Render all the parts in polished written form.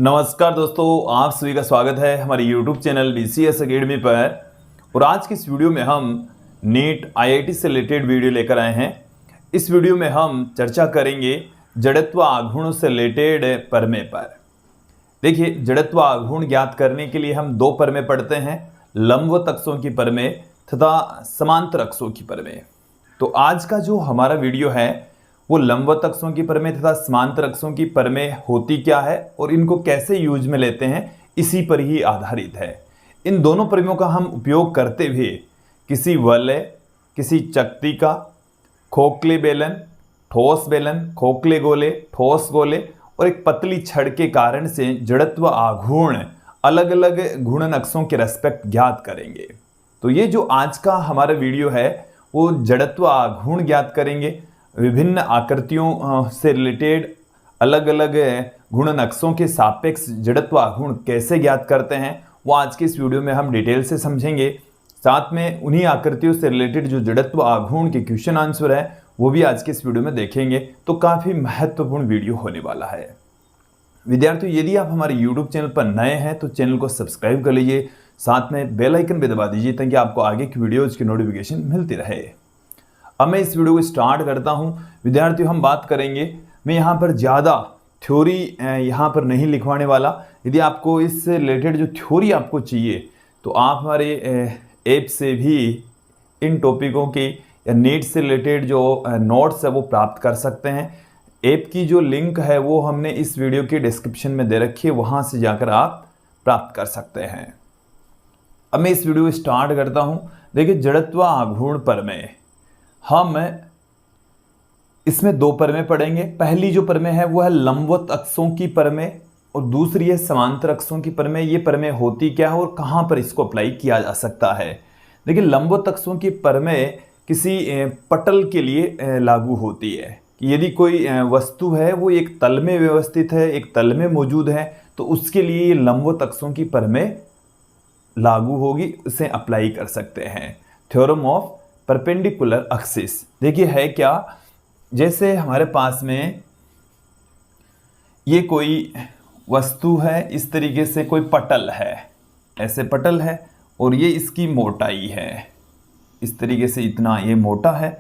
नमस्कार दोस्तों, आप सभी का स्वागत है हमारे YouTube चैनल BCS अकेडमी पर। और आज की इस वीडियो में हम नीट IIT से रिलेटेड वीडियो लेकर आए हैं। इस वीडियो में हम चर्चा करेंगे जड़त्व आघूर्ण से रिलेटेड प्रमेय पर। देखिए, जड़त्व आघूर्ण ज्ञात करने के लिए हम दो प्रमेय पढ़ते हैं, लंबवत अक्षों की प्रमेय तथा समांतर अक्षों की प्रमेय। तो आज का जो हमारा वीडियो है वो लंबवत अक्षों की प्रमेय तथा समांतर अक्षों की प्रमेय होती क्या है और इनको कैसे यूज में लेते हैं, इसी पर ही आधारित है। इन दोनों प्रमेयों का हम उपयोग करते हुए किसी वलय, किसी चक्तिका, खोखले बेलन, ठोस बेलन, खोखले गोले, ठोस गोले और एक पतली छड़ के कारण से जड़त्व आघूर्ण अलग अलग घूर्णन अक्षों के रेस्पेक्ट ज्ञात करेंगे। तो ये जो आज का हमारा वीडियो है वो जड़त्व आघूर्ण ज्ञात करेंगे। विभिन्न आकृतियों से रिलेटेड अलग अलग घूर्णन अक्षों के सापेक्ष जड़त्व आघूर्ण कैसे ज्ञात करते हैं वो आज के इस वीडियो में हम डिटेल से समझेंगे। साथ में उन्हीं आकृतियों से रिलेटेड जो जड़त्व आघूर्ण के क्वेश्चन आंसर है वो भी आज के इस वीडियो में देखेंगे। तो काफ़ी महत्वपूर्ण वीडियो होने वाला है। विद्यार्थियों, यदि आप हमारे YouTube चैनल पर नए हैं तो चैनल को सब्सक्राइब कर लीजिए, साथ में बेल आइकन भी दबा दीजिए ताकि आपको आगे की वीडियोज़ की नोटिफिकेशन मिलती रहे। अब मैं इस वीडियो को स्टार्ट करता हूं। विद्यार्थियों, हम बात करेंगे, मैं यहाँ पर ज़्यादा थ्योरी यहाँ पर नहीं लिखवाने वाला। यदि आपको इससे रिलेटेड जो थ्योरी आपको चाहिए तो आप हमारे ऐप से भी इन टॉपिकों की या नीट से रिलेटेड जो नोट्स है वो प्राप्त कर सकते हैं। ऐप की जो लिंक है वो हमने इस वीडियो के डिस्क्रिप्शन में दे रखी है, वहाँ से जाकर आप प्राप्त कर सकते हैं। अब मैं इस वीडियो को स्टार्ट करता हूँ। देखिए, जड़त्व आघूर्ण प्रमेय, हम इसमें दो प्रमेय पढ़ेंगे। पहली जो प्रमेय है वो है लंबवत अक्षों की प्रमेय और दूसरी है समांतर अक्षों की प्रमेय। ये प्रमेय होती क्या है और कहाँ पर इसको अप्लाई किया जा सकता है। देखिए, लंबवत अक्षों की प्रमेय किसी पटल के लिए लागू होती है कि यदि कोई वस्तु है वो एक तल में व्यवस्थित है, एक तल में मौजूद है, तो उसके लिए ये लंबवत अक्षों की प्रमेय लागू होगी, उसे अप्लाई कर सकते हैं। Theorem of perpendicular axis. देखिए है क्या, जैसे हमारे पास में ये कोई वस्तु है, इस तरीके से कोई पटल है, ऐसे पटल है और ये इसकी मोटाई है, इस तरीके से इतना ये मोटा है।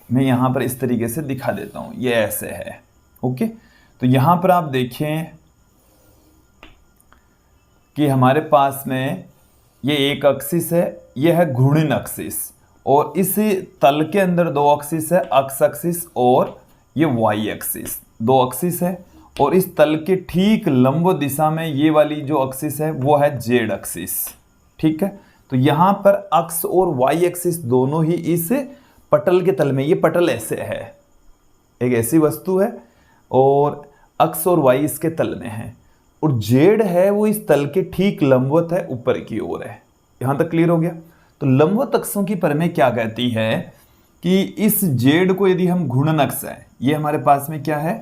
मैं यहाँ पर इस तरीके से दिखा देता हूँ, ये ऐसे है। ओके, तो यहाँ पर आप देखें कि हमारे पास में ये एक एक्सिस है, ये है घूर्णन एक्सिस, और इस तल के अंदर दो एक्सिस है, एक्स एक्सिस और ये वाई एक्सिस, दो एक्सिस है। और इस तल के ठीक लंब दिशा में ये वाली जो एक्सिस है वो है जेड एक्सिस। ठीक है, तो यहाँ पर एक्स और वाई एक्सिस दोनों ही इस पटल के तल में, ये पटल ऐसे है, एक ऐसी वस्तु है और एक्स और वाई इसके तल में है और जेड है वो इस तल के ठीक लंबवत है, ऊपर की ओर है। यहाँ तक क्लियर हो गया। तो लंबवत अक्षों की प्रमेय क्या कहती है कि इस जेड को यदि हम घूर्णन अक्ष है, ये हमारे पास में क्या है,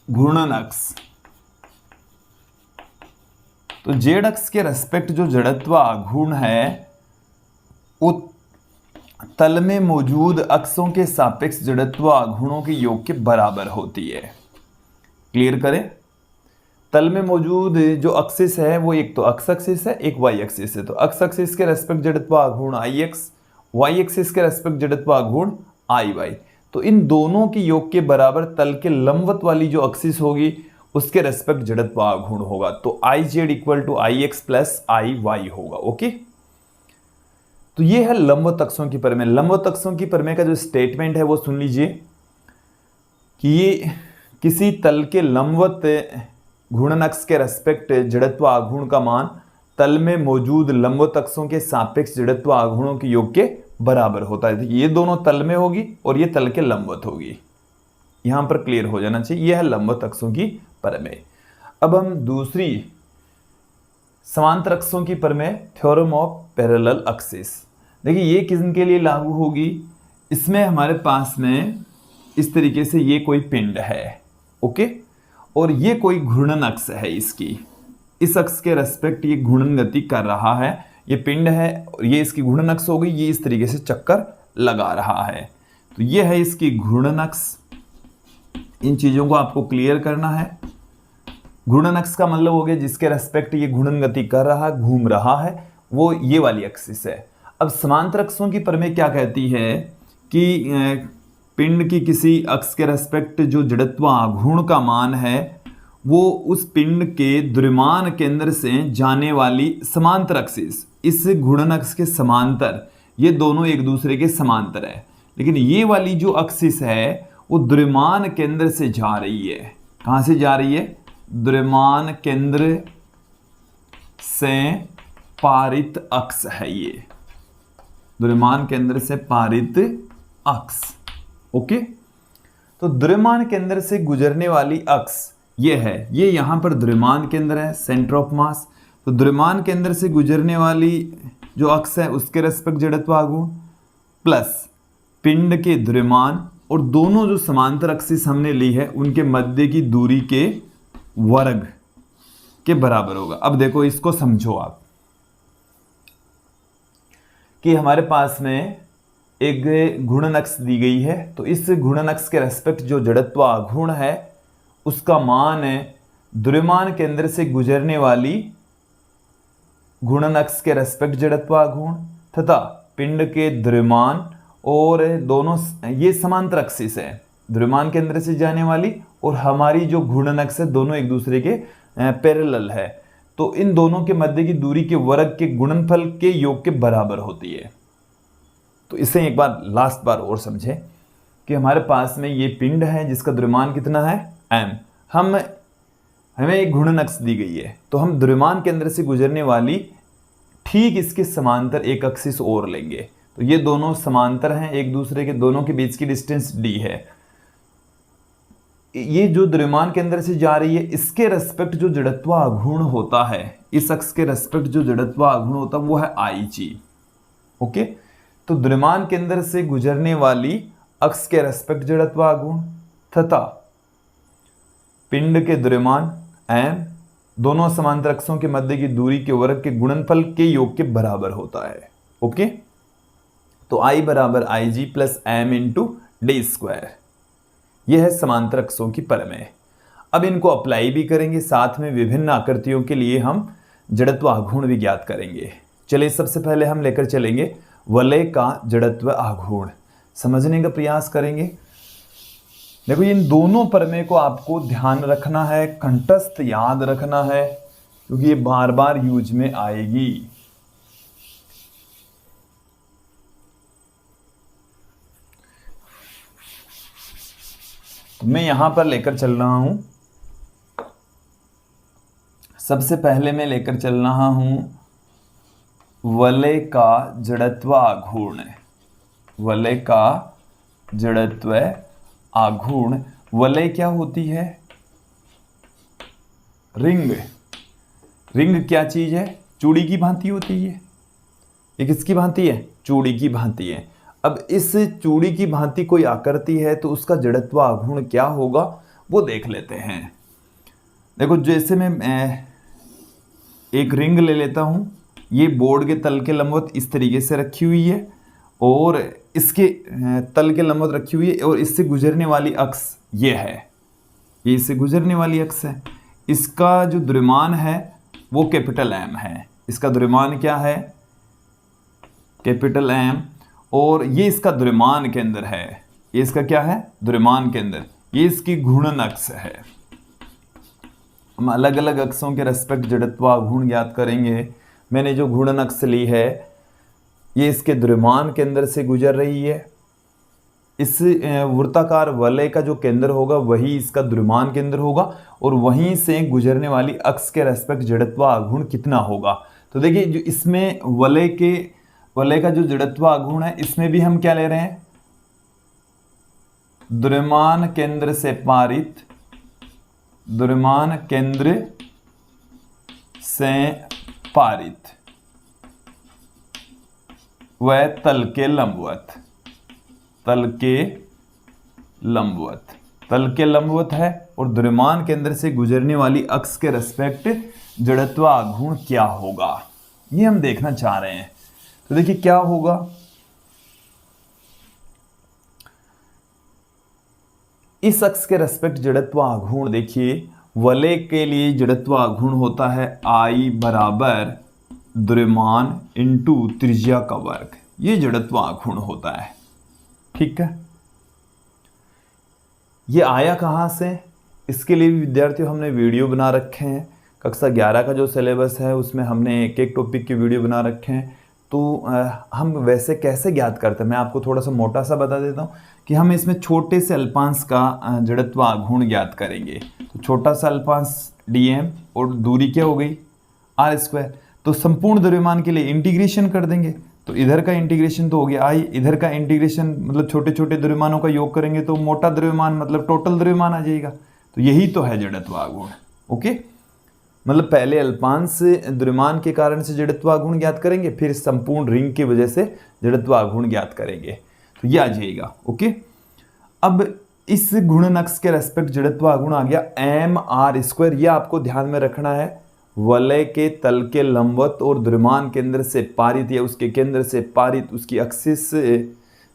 घूर्णन अक्ष, तो जेड अक्ष के रेस्पेक्ट जो जड़त्व आघूर्ण है वो तल में मौजूद अक्षों के सापेक्ष जड़त्व आघूर्णों के योग के बराबर होती है। क्लियर करें, तल में मौजूद जो एक्सिस है वो एक तो एक्स एक्सिस है, एक वाई एक्सिस है। तो एक्स एक्सिस के रेस्पेक्ट जड़त्व आघूर्ण आई एक्स, वाई एक्सिस के रेस्पेक्ट जड़त्व आघूर्ण आई वाई। तो इन दोनों के योग के बराबर तल के लंबवत वाली जो एक्सिस होगी उसके रेस्पेक्ट जड़त्व आघूर्ण होगा। तो I Z equal to I X plus I Y होगा। ओके, तो ये है लंबवत अक्षों की प्रमेय। लंबवत अक्षों की प्रमेय का जो स्टेटमेंट है वो सुन लीजिए कि ये किसी तल के लंबवत घूर्णन अक्ष के रेस्पेक्ट जड़त्व आघूर्ण का मान तल में मौजूद लंबवत अक्षों के सापेक्ष जड़त्व आघूर्णों के योग के बराबर होता है। ये दोनों तल में होगी और ये तल के लंबवत होगी। यहां पर क्लियर हो जाना चाहिए, यह है लंबवत अक्षों की प्रमेय। अब हम दूसरी समांतर अक्षों की प्रमेय, थ्योरम ऑफ पैरेलल एक्सिस। देखिए ये किसके लिए लागू होगी, इसमें हमारे पास में इस तरीके से ये कोई पिंड है, ओके, और ये कोई घूर्णन अक्ष है, इसकी इस अक्ष के रेस्पेक्ट ये घूर्णन गति कर रहा है, ये पिंड है और ये इसकी घूर्णन अक्ष हो गई, ये इस तरीके से चक्कर लगा रहा है। तो ये है इसकी घूर्णन अक्ष। इन चीजों को आपको क्लियर करना है। घूर्णन अक्ष का मतलब हो गया जिसके रेस्पेक्ट ये घूर्णन गति कर रहा है, घूम रहा है, वो ये वाली एक्सिस है। अब समांतर अक्षों की प्रमेय क्या कहती है कि पिंड की किसी अक्ष के रेस्पेक्ट जो जड़त्व आघूर्ण का मान है वो उस पिंड के द्रव्यमान केंद्र से जाने वाली समांतर एक्सिस, इस घूर्णन अक्ष के समांतर, ये दोनों एक दूसरे के समांतर है, लेकिन ये वाली जो एक्सिस है वो द्रव्यमान केंद्र से जा रही है। कहां से जा रही है? द्रव्यमान केंद्र से पारित अक्ष है ये, द्रव्यमान केंद्र से पारित अक्ष। ओके, तो द्रव्यमान केंद्र से गुजरने वाली अक्ष ये है, ये यहां पर द्रव्यमान केंद्र है, सेंटर ऑफ मास। तो द्रव्यमान केंद्र से गुजरने वाली जो अक्ष है उसके रेस्पेक्ट जड़त्व आघूर्ण प्लस पिंड के द्रव्यमान, और दोनों जो समांतर एक्सिस हमने ली है उनके मध्य की दूरी के वर्ग के बराबर होगा। अब देखो इसको समझो आप कि हमारे पास में एक घूर्णन अक्ष दी गई है, तो इस घूर्णन अक्ष के रेस्पेक्ट जो जड़त्व आघूर्ण है उसका मान है द्रव्यमान केंद्र से गुजरने वाली घूर्णन अक्ष के रेस्पेक्ट जड़त्व आघूर्ण तथा पिंड के द्रव्यमान, और दोनों ये समांतर एक्सिस है, द्रव्यमान केंद्र से जाने वाली और हमारी जो घूर्णन अक्ष है दोनों एक दूसरे के पैरेलल है, तो इन दोनों के मध्य की दूरी के वर्ग के गुणनफल के योग के बराबर होती है। तो इसे एक बार लास्ट बार और समझें कि हमारे पास में ये पिंड है जिसका द्रव्यमान कितना है m, हमें एक घूर्णन अक्ष दी गई है, तो हम द्रव्यमान केंद्र से गुजरने वाली ठीक इसके समांतर एक एक्सिस और लेंगे, तो ये दोनों समांतर हैं एक दूसरे के, दोनों के बीच की डिस्टेंस d है। ये जो द्रव्यमान केंद्र से जा रही है इसके रेस्पेक्ट जो जड़त्व आघूर्ण होता है, इस अक्ष के रेस्पेक्ट जो जड़त्व आघूर्ण होता है वो है Ig। ओके, तो द्रव्यमान केंद्र से गुजरने वाली अक्ष के रेस्पेक्ट जड़त्व आघूर्ण तथा पिंड के द्रव्यमान m, दोनों समांतर अक्षों के मध्य की दूरी के वर्ग के गुणनफल के योग के बराबर होता है। ओके, तो I बराबर Ig plus m into D square, यह है समांतर अक्षों की प्रमेय। अब इनको अप्लाई भी करेंगे, साथ में विभिन्न आकृतियों के लिए हम जड़त्व आघूर्ण भी ज्ञात करेंगे। चलिए सबसे पहले हम लेकर चलेंगे वलय का जड़त्व आघूर्ण, समझने का प्रयास करेंगे। देखो इन दोनों प्रमेय को आपको ध्यान रखना है, कंठस्थ याद रखना है, क्योंकि ये बार बार यूज में आएगी। तो मैं यहां पर लेकर चल रहा हूं, सबसे पहले मैं लेकर चल रहा हूं वलय का जड़त्व आघूर्ण। वलय का जड़त्व आघूर्ण, वलय क्या होती है? रिंग। रिंग क्या चीज है? चूड़ी की भांति होती है। ये किसकी भांति है? चूड़ी की भांति है। अब इस चूड़ी की भांति कोई आकृति है तो उसका जड़त्व आघूर्ण क्या होगा वो देख लेते हैं। देखो जैसे मैं एक रिंग ले लेता हूं, ये बोर्ड के तल के लंबवत इस तरीके से रखी हुई है और इसके तल के लंबवत रखी हुई है, और इससे गुजरने वाली अक्ष ये है, ये इससे गुजरने वाली अक्ष है। इसका जो द्रव्यमान है वो कैपिटल M है। इसका द्रव्यमान क्या है? कैपिटल M, और ये इसका द्रव्यमान केंद्र है। ये इसका क्या है? द्रव्यमान केंद्र। ये इसकी घूर्णन अक्ष है। हम अलग अलग अक्षों के रेस्पेक्ट जड़त्व आघूर्ण ज्ञात करेंगे। मैंने जो घूर्णन अक्ष ली है ये इसके द्रव्यमान केंद्र से गुजर रही है। इस वृत्ताकार वलय का जो केंद्र होगा वही इसका द्रव्यमान केंद्र होगा, और वहीं से गुजरने वाली अक्ष के रेस्पेक्ट जड़त्व आघूर्ण कितना होगा। तो देखिए जो इसमें वलय का जो जड़त्व आघूर्ण है इसमें भी हम क्या ले रहे हैं? द्रव्यमान केंद्र से पारित, द्रव्यमान केंद्र से पारित वह तल के लंबवत, तल के लंबवत, तल के लंबवत है, और द्रव्यमान केंद्र से गुजरने वाली अक्ष के रेस्पेक्ट जड़त्व आघूर्ण क्या होगा ये हम देखना चाह रहे हैं। तो देखिए क्या होगा, इस अक्ष के रेस्पेक्ट जड़त्व आघूर्ण देखिए वलय के लिए जड़त्व आघूर्ण होता है I बराबर द्रव्यमान इंटू त्रिज्या का वर्ग, ये जड़त्व आघूर्ण होता है। ठीक है, ये आया कहाँ से, इसके लिए भी विद्यार्थियों हमने वीडियो बना रखे हैं। कक्षा 11 का जो सिलेबस है उसमें हमने एक एक टॉपिक की वीडियो बना रखे हैं। तो हम वैसे कैसे ज्ञात करते हैं, मैं आपको थोड़ा सा मोटा सा बता देता हूँ कि हम इसमें छोटे से अल्पांश का जड़त्व आघूर्ण ज्ञात करेंगे। तो छोटा सा अल्पांश dm और दूरी क्या हो गई r²। तो संपूर्ण द्रव्यमान के लिए इंटीग्रेशन कर देंगे, तो इधर का इंटीग्रेशन तो हो गया I, इधर का इंटीग्रेशन मतलब छोटे छोटे द्रव्यमानों का योग करेंगे तो मोटा द्रव्यमान मतलब टोटल द्रव्यमान आ जाएगा। तो यही तो है जड़त्व आघूर्ण। ओके, मतलब पहले अल्पांश द्रव्यमान के कारण से जड़त्व आघूर्ण ज्ञात करेंगे, फिर संपूर्ण रिंग की वजह से जड़त्व आघूर्ण ज्ञात करेंगे, तो ये आ जाएगा। ओके, अब इस घूर्णन अक्ष के रेस्पेक्ट जड़त्व आघूर्ण आ गया mr²। ये आपको ध्यान में रखना है, वलय के तल के लंबवत और द्रव्यमान केंद्र से पारित या उसके केंद्र से पारित, उसकी एक्सिस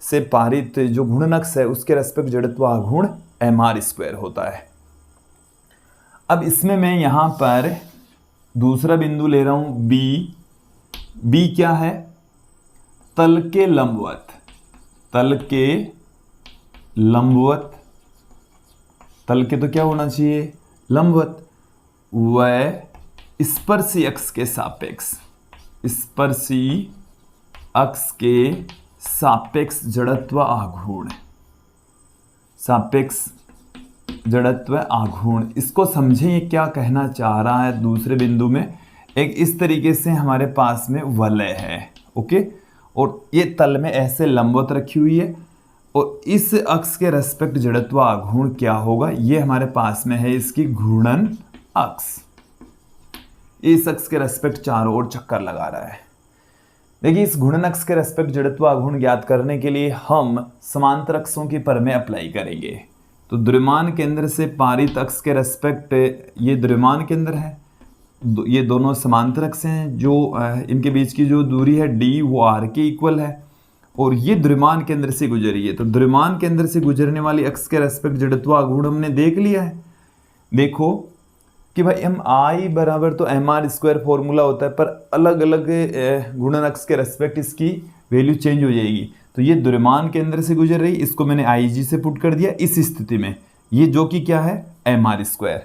से पारित जो घूर्णन अक्ष है उसके रेस्पेक्ट जड़त्व आघूर्ण mr² होता है। अब इसमें मैं यहां पर दूसरा बिंदु ले रहा हूं B क्या है, तल के लंबवत, तल के लंबवत, तल के तो क्या होना चाहिए लंबवत, वह स्पर्शी अक्ष के सापेक्ष, स्पर्शी अक्ष के सापेक्ष जड़त्व आघूर्ण, सापेक्ष जड़त्व आघूर्ण। इसको समझें ये क्या कहना चाह रहा है। दूसरे बिंदु में एक इस तरीके से हमारे पास में वलय है, ओके, और ये तल में ऐसे लंबवत रखी हुई है, और इस अक्ष के रेस्पेक्ट जड़त्व आघूर्ण क्या होगा, ये हमारे पास में है इसकी घूर्णन अक्ष। इस अक्ष के रेस्पेक्ट चारों ओर चक्कर लगा रहा है। देखिए, इस घूर्णन अक्ष के रेस्पेक्ट जड़त्व आघूर्ण ज्ञात करने के लिए हम समांतर अक्षों की प्रमेय अप्लाई करेंगे। तो द्रव्यमान केंद्र से पारित अक्ष के रेस्पेक्ट, ये द्रव्यमान केंद्र है, ये दोनों समांतर अक्ष हैं, जो इनके बीच की जो दूरी है d वो r के इक्वल है, और ये द्रव्यमान केंद्र से गुजरी है। तो द्रव्यमान केंद्र से गुजरने वाली अक्ष के रेस्पेक्ट जड़त्व आघूर्ण हमने देख लिया है। देखो कि भाई हम I बराबर तो mr² फॉर्मूला होता है, पर अलग अलग घूर्णन अक्ष के रेस्पेक्ट इसकी वैल्यू चेंज हो जाएगी। तो ये द्रव्यमान केंद्र से गुजर रही, इसको मैंने IG से पुट कर दिया इस स्थिति में, ये जो कि क्या है mr²।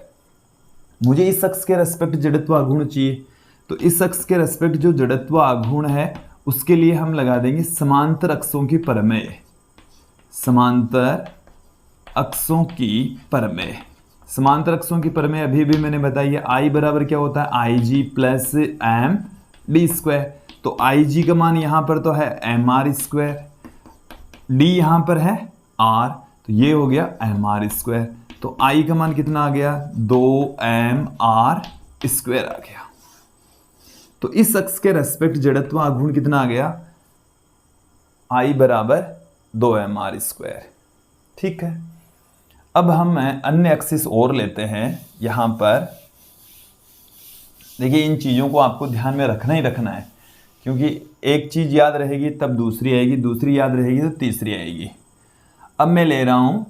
मुझे इस अक्ष के रेस्पेक्ट जड़त्व आघूर्ण चाहिए, तो इस अक्ष के रेस्पेक्ट जो जड़त्व आघूर्ण है उसके लिए हम लगा देंगे समांतर अक्षों की प्रमेय, समांतर अक्षों की प्रमेय। समांतर अक्षों की प्रमेय अभी भी मैंने बताई है, I बराबर क्या होता है IG प्लस md²। तो IG का मान यहाँ पर तो है mr², d यहाँ पर है r, तो ये हो गया mr²। तो I का मान कितना आ गया 2mr² आ गया। तो इस अक्ष के रेस्पेक्ट जड़त्व आघूर्ण कितना आ गया, I बराबर 2mr²। ठीक है, अब हम अन्य एक्सिस और लेते हैं। यहां पर देखिए, इन चीजों को आपको ध्यान में रखना ही रखना है, क्योंकि एक चीज याद रहेगी तब दूसरी आएगी, दूसरी याद रहेगी तो तीसरी आएगी। अब मैं ले रहा हूं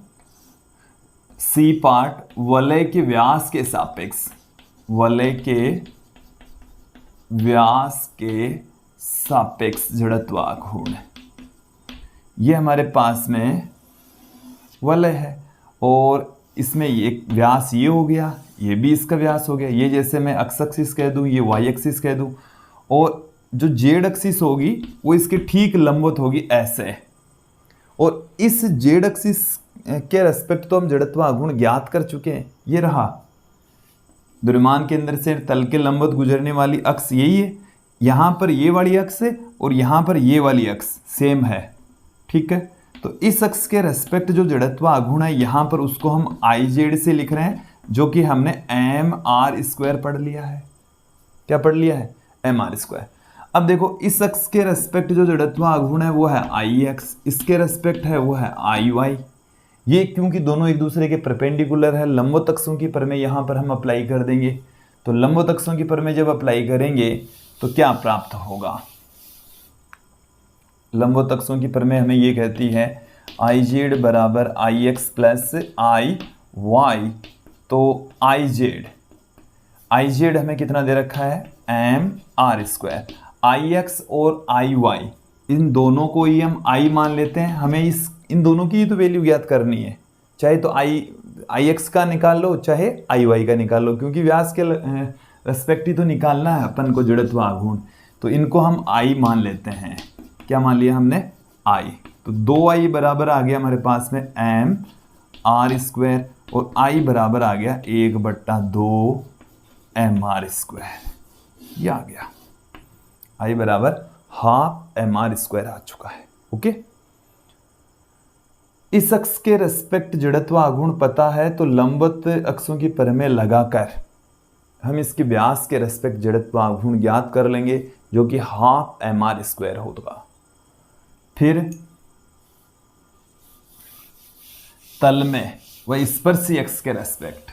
C पार्ट, वलय के व्यास के सापेक्ष, वलय के व्यास के सापेक्ष जड़त्व आघूर्ण। ये हमारे पास में वलय है, और इसमें एक व्यास ये हो गया, ये भी इसका व्यास हो गया। ये जैसे मैं एक्स एक्सिस कह दूं, ये वाई एक्सिस कह दूं, और जो जेड एक्सिस होगी वो इसके ठीक लंबवत होगी ऐसे। और इस जेड एक्सिस के रेस्पेक्ट तो हम जड़त्व आघूर्ण ज्ञात कर चुके हैं, ये रहा द्रव्यमान केंद्र से तल के लंबवत गुजरने वाली अक्ष यही है। यहां पर ये वाली अक्ष है और यहां पर ये वाली अक्ष सेम है, ठीक है। तो इस अक्ष के रेस्पेक्ट जो जड़त्व आघूर्ण है यहां पर उसको हम IZ से लिख रहे हैं, जो कि हमने mr² पढ़ लिया है। क्या पढ़ लिया है? mr²। अब देखो, इस अक्ष के रेस्पेक्ट जो जड़त्व आघूर्ण है वो है IX, इसके रेस्पेक्ट है वो है IY। ये क्योंकि दोनों एक दूसरे के परपेंडिकुलर है, लंबवत अक्षों की प्रमेय यहाँ पर हम अप्लाई कर देंगे। तो लंबवत अक्षों की प्रमेय जब अप्लाई करेंगे तो क्या प्राप्त होगा? लंबवत अक्षों की प्रमेय हमें ये कहती है IZ बराबर IX प्लस IY। तो आई जेड हमें कितना दे रखा है, mr²। आई एक्स और आई वाई इन दोनों को ही हम आई मान लेते हैं। हमें इन दोनों की तो वैल्यू ज्ञात करनी है, चाहे तो आई एक्स का निकाल लो चाहे आई वाई का निकाल लो, क्योंकि व्यास के रेस्पेक्ट ही तो निकालना है अपन को जड़त्व आघूर्ण। तो इनको हम आई मान लेते हैं। क्या मान लिया हमने, आई। तो 2i बराबर आ गया हमारे पास में mr² और i बराबर आ गया 1/2 mr²। ये आ गया i बराबर हाफ mr² आ चुका है। ओके, इस अक्ष के रेस्पेक्ट जड़त्व आघूर्ण पता है तो लंबवत अक्षों की परिमेय लगाकर हम इसके व्यास के रेस्पेक्ट जड़त्व आघूर्ण ज्ञात कर लेंगे, जो कि हाफ mr² होगा। फिर तल में व स्पर्शी अक्ष के रेस्पेक्ट,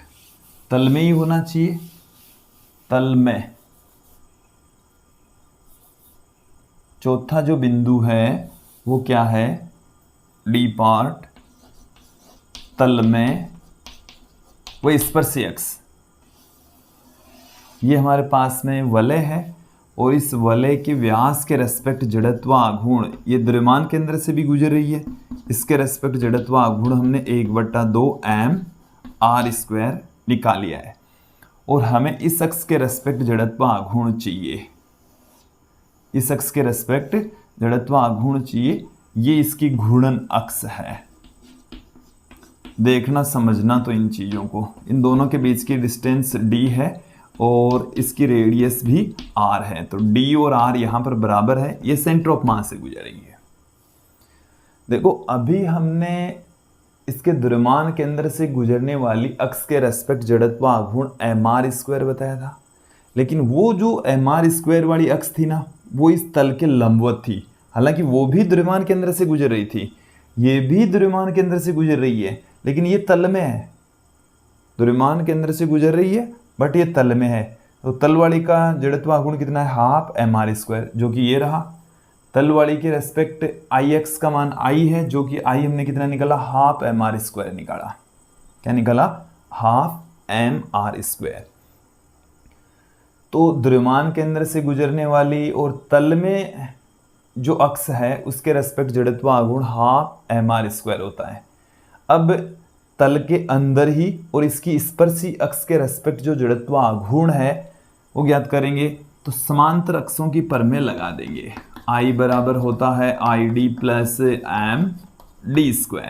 तल में ही होना चाहिए। तल में चौथा जो बिंदु है वो क्या है, डी पार्ट, तल में व स्पर्शी अक्ष। ये हमारे पास में वलय है और इस वलय के व्यास के रेस्पेक्ट जड़त्व आघूर्ण, ये द्रव्यमान केंद्र से भी गुजर रही है, इसके रेस्पेक्ट जड़त्व आघूर्ण हमने 1/2 mr² निकाल लिया है। और हमें इस अक्ष के रेस्पेक्ट जड़त्व आघूर्ण चाहिए, इस अक्ष के रेस्पेक्ट जड़त्व आघूर्ण चाहिए। ये इसकी घूर्णन अक्ष है। देखना समझना तो इन चीज़ों को, इन दोनों के बीच की डिस्टेंस d है और इसकी रेडियस भी r है। तो d और r यहाँ पर बराबर है, ये सेंटर ऑफ मास से गुजरेंगे। देखो अभी हमने इसके द्रव्यमान केंद्र से गुजरने वाली अक्ष के रेस्पेक्ट जड़त्व आघूर्ण mr² बताया था, लेकिन वो जो mr² वाली अक्ष थी ना, वो इस तल के लंबवत थी। हालांकि वो भी द्रव्यमान केंद्र से गुजर रही थी, ये भी द्रव्यमान केंद्र से गुजर रही है, लेकिन ये तल में है। द्रव्यमान केंद्र से गुजर रही है बट ये तल में है। तो तल वाली का जड़त्व आघूर्ण कितना है, हाफ mr², जो कि ये रहा। तल वाली के रेस्पेक्ट आई एक्स का मान आई है, जो कि आई हमने कितना निकाला, हाफ mr² निकाला। क्या निकाला, हाफ mr²। तो द्रव्यमान केंद्र से गुजरने वाली और तल में जो अक्ष है उसके रेस्पेक्ट जड़त्व आघूर्ण हाफ mr² होता है। अब तल के अंदर ही और इसकी स्पर्शी अक्ष के रेस्पेक्ट जो जड़त्व आघूर्ण है वो ज्ञात करेंगे। तो समांतर अक्षों की परिमेय लगा देंगे। I बराबर होता है ID प्लस md²।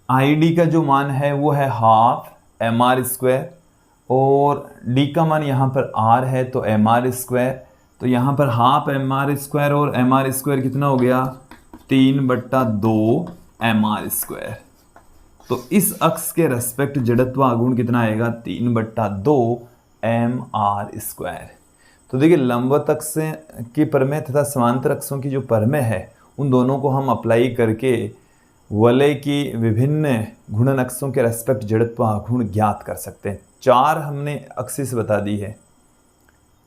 ID का जो मान है वो है हाफ mr² और D का मान यहाँ पर R है तो mr²। तो यहाँ पर हाफ mr² और mr² कितना हो गया, 3/2 mr²। तो इस अक्ष के रेस्पेक्ट जड़त्व आघूर्ण कितना आएगा, 3/2 mr²। तो देखिए लंबवत अक्ष की परिमेय तथा समांतर अक्षों की जो परिमेय है उन दोनों को हम अप्लाई करके वलय की विभिन्न घूर्णन अक्षों के रेस्पेक्ट जड़त्व आघूर्ण ज्ञात कर सकते हैं। 4 हमने एक्सिस बता दी है,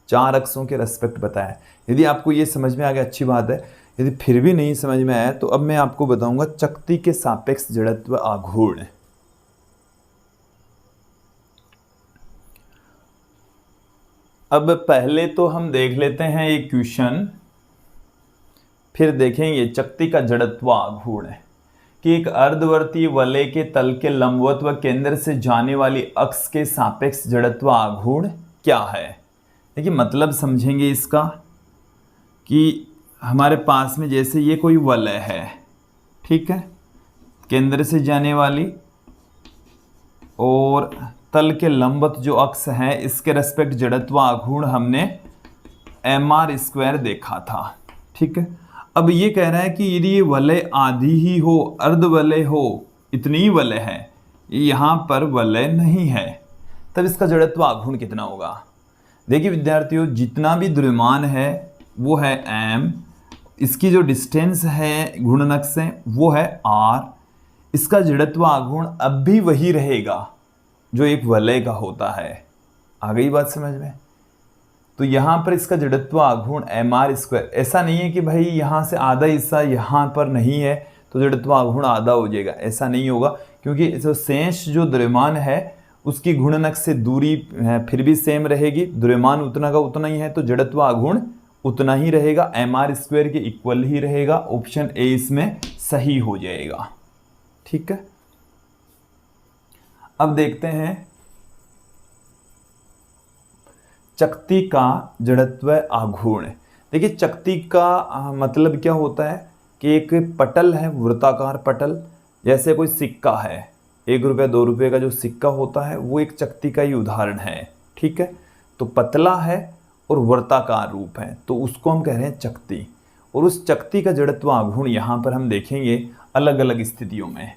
4 अक्षों के रेस्पेक्ट बताया। यदि आपको ये समझ में आ गया अच्छी बात है, यदि फिर भी नहीं समझ में आया तो अब मैं आपको बताऊंगा चकती के सापेक्ष जड़त्व आघूर्ण। अब पहले तो हम देख लेते हैं एक क्वेश्चन, फिर देखेंगे चकती का जड़त्व आघूर्ण कि एक अर्धवर्तीय वलय के तल के लंबवत व केंद्र से जाने वाली अक्ष के सापेक्ष जड़त्व आघूर्ण क्या है। देखिए मतलब समझेंगे इसका कि हमारे पास में जैसे ये कोई वलय है, ठीक है, केंद्र से जाने वाली और तल के लंबवत जो अक्ष है इसके रेस्पेक्ट जड़त्व आघूर्ण हमने mr² देखा था, ठीक है। अब ये कह रहा है कि यदि ये वलय आधी ही हो, अर्ध वलय हो, इतनी ही वलय है, यहाँ पर वलय नहीं है, तब इसका जड़त्व आघूर्ण कितना होगा। देखिए विद्यार्थियों, जितना भी द्रव्यमान है वो है m, इसकी जो डिस्टेंस है घूर्णन अक्ष से वो है r, इसका जड़त्व आघूर्ण अब भी वही रहेगा जो एक वलय का होता है। आ गई बात समझ में। तो यहाँ पर इसका जड़त्व आघूर्ण mr²। ऐसा नहीं है कि भाई यहाँ से आधा हिस्सा यहाँ पर नहीं है तो जड़त्व आघूर्ण आधा हो जाएगा, ऐसा नहीं होगा, क्योंकि जो शेष जो द्रव्यमान है उसकी घूर्णन से दूरी फिर भी सेम रहेगी, द्रव्यमान उतना का उतना ही है तो जड़त्व आघूर्ण उतना ही रहेगा, mr² के इक्वल ही रहेगा। ऑप्शन ए इसमें सही हो जाएगा। ठीक है, अब देखते हैं चकती का जड़त्व आघूर्ण। देखिए चकती का मतलब क्या होता है कि एक पटल है, वृत्ताकार पटल, जैसे कोई सिक्का है, 1 रुपये 2 रुपये का जो सिक्का होता है वो एक चकती का ही उदाहरण है। ठीक है, तो पतला है और वृत्ताकार रूप है तो उसको हम कह रहे हैं चकती। और उस चकती का जड़त्व आघूर्ण यहाँ पर हम देखेंगे अलग अलग स्थितियों में।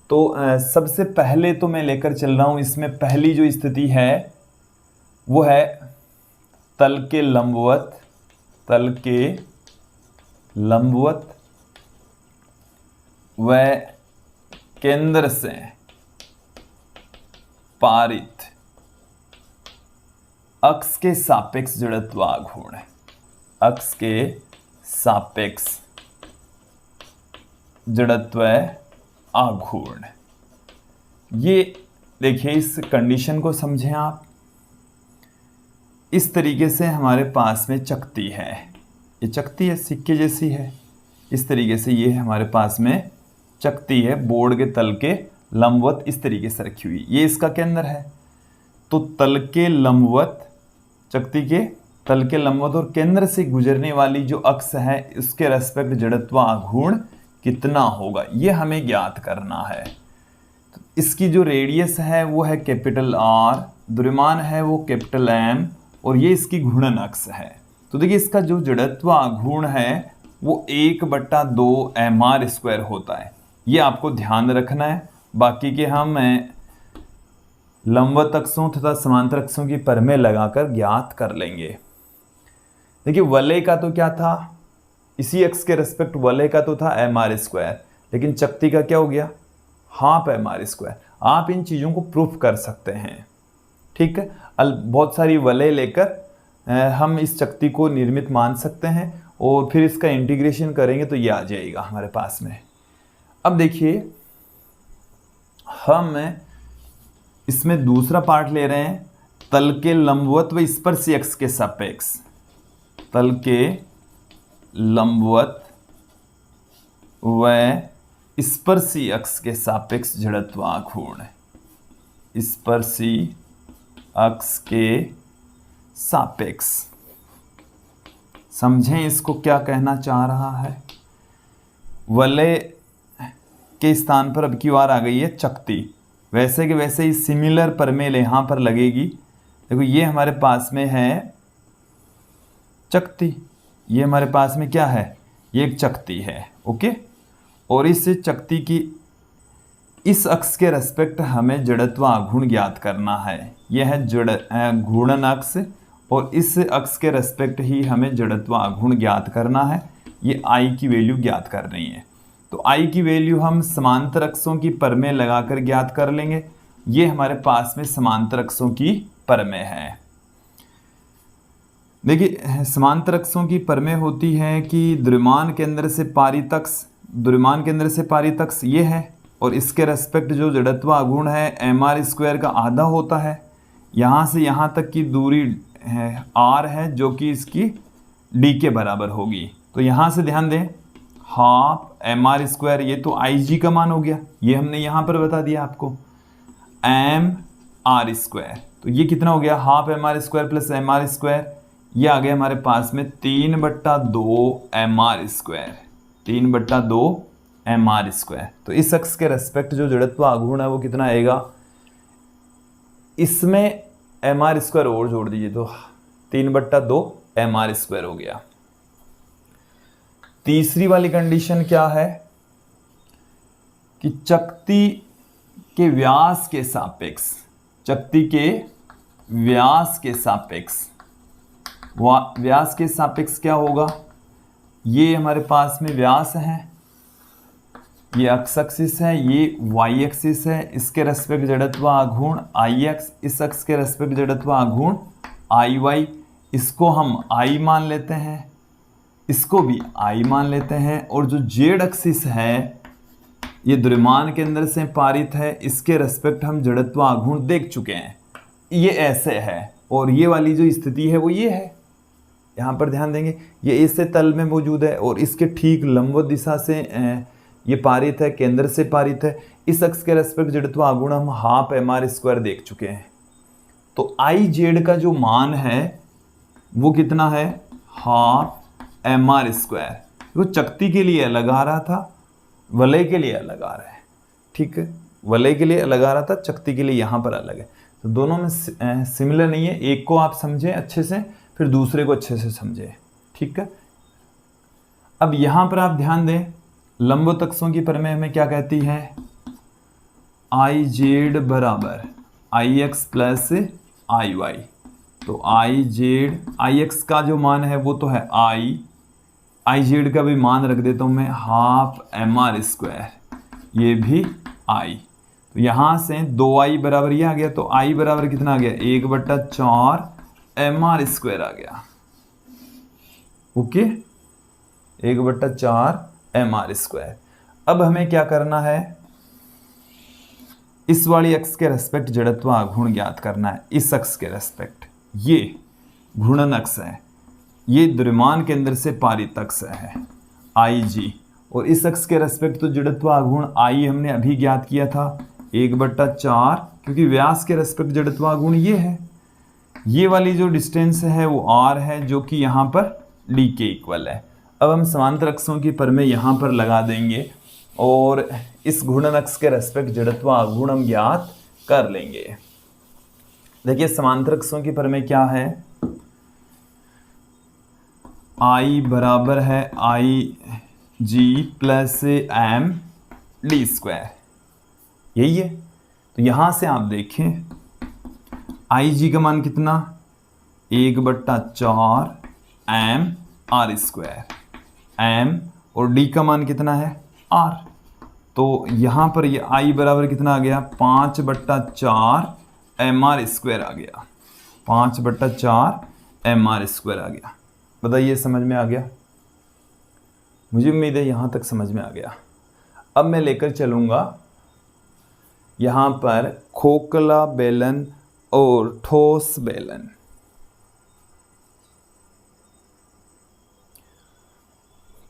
तो सबसे पहले तो मैं लेकर चल रहा हूँ, इसमें पहली जो स्थिति है वो है तल के लंबवत, तल के लंबवत व केंद्र से पारित अक्ष के सापेक्ष जड़त्व आघूर्ण, अक्ष के सापेक्ष जड़त्व आघूर्ण। ये देखिए, इस कंडीशन को समझें आप। इस तरीके से हमारे पास में चकती है, ये चकती है, सिक्के जैसी है, इस तरीके से ये हमारे पास में चकती है, बोर्ड के तल के लंबवत इस तरीके से रखी हुई, ये इसका केंद्र है। तो तल के लंबवत, चकती के तल के लंबवत और केंद्र से गुजरने वाली जो अक्ष है उसके रेस्पेक्ट जड़त्व आघूर्ण कितना होगा ये हमें ज्ञात करना है। तो इसकी जो रेडियस है वो है कैपिटल R, द्रव्यमान है वो कैपिटल M और ये इसकी घूर्णन अक्ष है। तो देखिए इसका जो जड़त्व आघूर्ण है वो 1/2 mr² होता है, ये आपको ध्यान रखना है। बाकी के हम लंबवत अक्षों तथा समांतर अक्षों की परमें लगाकर ज्ञात कर लेंगे। देखिए वलय का तो क्या था, इसी अक्ष के रेस्पेक्ट वलय का तो था mr², लेकिन चकती का क्या हो गया, हाफ mr²। आप इन चीज़ों को प्रूफ कर सकते हैं। ठीक है, बहुत सारी वलय लेकर हम इस चकती को निर्मित मान सकते हैं और फिर इसका इंटीग्रेशन करेंगे तो ये आ जाएगा हमारे पास में। अब देखिए हम इसमें दूसरा पार्ट ले रहे हैं, तल के लंबवत व स्पर्शी अक्ष के सापेक्ष, तल के लंबवत व स्पर्शी अक्ष के सापेक्ष जड़त्व आघूर्ण, स्पर्शी अक्ष के सापेक्ष। समझें इसको क्या कहना चाह रहा है। वलय के स्थान पर अब की बार आ गई है चकती, वैसे के वैसे ही सिमिलर परमेल यहाँ पर लगेगी। देखो ये हमारे पास में है चकती, ये हमारे पास में क्या है, ये एक चकती है। ओके, और इस चकती की इस अक्ष के रेस्पेक्ट हमें जड़त्व आघूर्ण ज्ञात करना है। यह है घूर्णन अक्ष और इस अक्ष के रेस्पेक्ट ही हमें जड़त्व आघूर्ण ज्ञात करना है। ये आई की वैल्यू ज्ञात कर रही है, तो आई की वैल्यू हम समांतर अक्षों की परमें लगाकर ज्ञात कर लेंगे। ये हमारे पास में समांतर अक्षों की परमें है। देखिए समांतर अक्षों की परमें होती है कि द्रव्यमान केंद्र से पारित अक्ष, द्रव्यमान केंद्र से पारित अक्ष ये है और इसके रेस्पेक्ट जो जड़त्व आघूर्ण है mr² का आधा होता है। यहाँ से यहाँ तक की दूरी है r है जो कि इसकी d के बराबर होगी। तो यहाँ से ध्यान दें, हाफ mr², ये तो IG का मान हो गया, ये हमने यहाँ पर बता दिया आपको, mr²। तो ये कितना हो गया, हाफ mr² प्लस mr², ये आ गया हमारे पास में 3/2 mr², 3/2 mr²। तो इस अक्ष के रेस्पेक्ट जो जड़त्व आघूर्ण है वो कितना आएगा, इसमें mr² और जोड़ दीजिए तो 3/2 mr² हो गया। तीसरी वाली कंडीशन क्या है कि चकती के व्यास के सापेक्ष, चकती के व्यास के सापेक्ष, व्यास के सापेक्ष क्या होगा, ये हमारे पास में व्यास है, ये एक्स एक्सिस है, ये वाई एक्सिस है, इसके रेस्पेक्ट जड़त्व आघूर्ण आई एक्स, इस अक्ष के रेस्पेक्ट जड़त्व आघूर्ण आई वाई, इसको हम आई मान लेते हैं, इसको भी आई मान लेते हैं, और जो जेड एक्सिस है ये द्रव्यमान के अंदर से पारित है, इसके रेस्पेक्ट हम जड़त्व आघूर्ण देख चुके हैं, ये ऐसे है, और ये वाली जो स्थिति है वो ये है। यहाँ पर ध्यान देंगे, ये ऐसे तल में मौजूद है और इसके ठीक लंबवत दिशा से ये पारित है, केंद्र से पारित है। इस अक्ष के रेस्पेक्ट जड़त्व आघूर्ण हम हाफ mr² देख चुके हैं। तो आई जेड का जो मान है वो कितना है, हाफ mr²। वो चकती के लिए अलग आ रहा था, वलय के लिए अलग आ रहा है, ठीक है, वलय के लिए अलग आ रहा था, चकती के लिए यहाँ पर अलग है। तो दोनों में सिमिलर नहीं है, एक को आप समझें अच्छे से, फिर दूसरे को अच्छे से समझें, ठीक है। अब यहाँ पर आप ध्यान दें, लंबवत अक्षों की प्रमेय हमें क्या कहती है, आई जेड बराबर आई एक्स प्लस आई वाई। तो आई जेड, आई एक्स का जो मान है वो तो है आई जेड का भी मान रख देता हूँ मैं हाफ mr², ये भी आई। तो यहाँ से 2i बराबर ये आ गया, तो i बराबर कितना आ गया, 1/4 mr² आ गया, ओके, 1/4 mr²। अब हमें क्या करना है, इस वाली अक्ष के रेस्पेक्ट जड़त्व आघूर्ण ज्ञात करना है। इस अक्ष के रेस्पेक्ट ये घूर्णन अक्ष है, ये द्रव्यमान के अंदर से पारित अक्ष है आई जी, और इस अक्ष के रेस्पेक्ट तो जड़त्व आघूर्ण आई हमने अभी ज्ञात किया था 1/4, क्योंकि व्यास के रेस्पेक्ट जड़त्व आघूर्ण ये है। ये वाली जो डिस्टेंस है वो r है, जो कि यहाँ पर d के इक्वल है। अब हम समांतर अक्षों की प्रमेय यहाँ पर लगा देंगे और इस घूर्णन अक्ष के रेस्पेक्ट जड़त्व आघूर्ण हम ज्ञात कर लेंगे। देखिए समांतर अक्षों की प्रमेय क्या है, I बराबर है आई G plus M D square, यही है। तो यहां से आप देखें आई जी का मान कितना, 1/4 mr², m और d का मान कितना है r। तो यहां पर ये i बराबर कितना आ गया, 5/4 mr² आ गया, 5/4 mr² आ गया। बताइए समझ में आ गया? मुझे उम्मीद है यहां तक समझ में आ गया। अब मैं लेकर चलूंगा यहां पर खोखला बेलन और ठोस बेलन।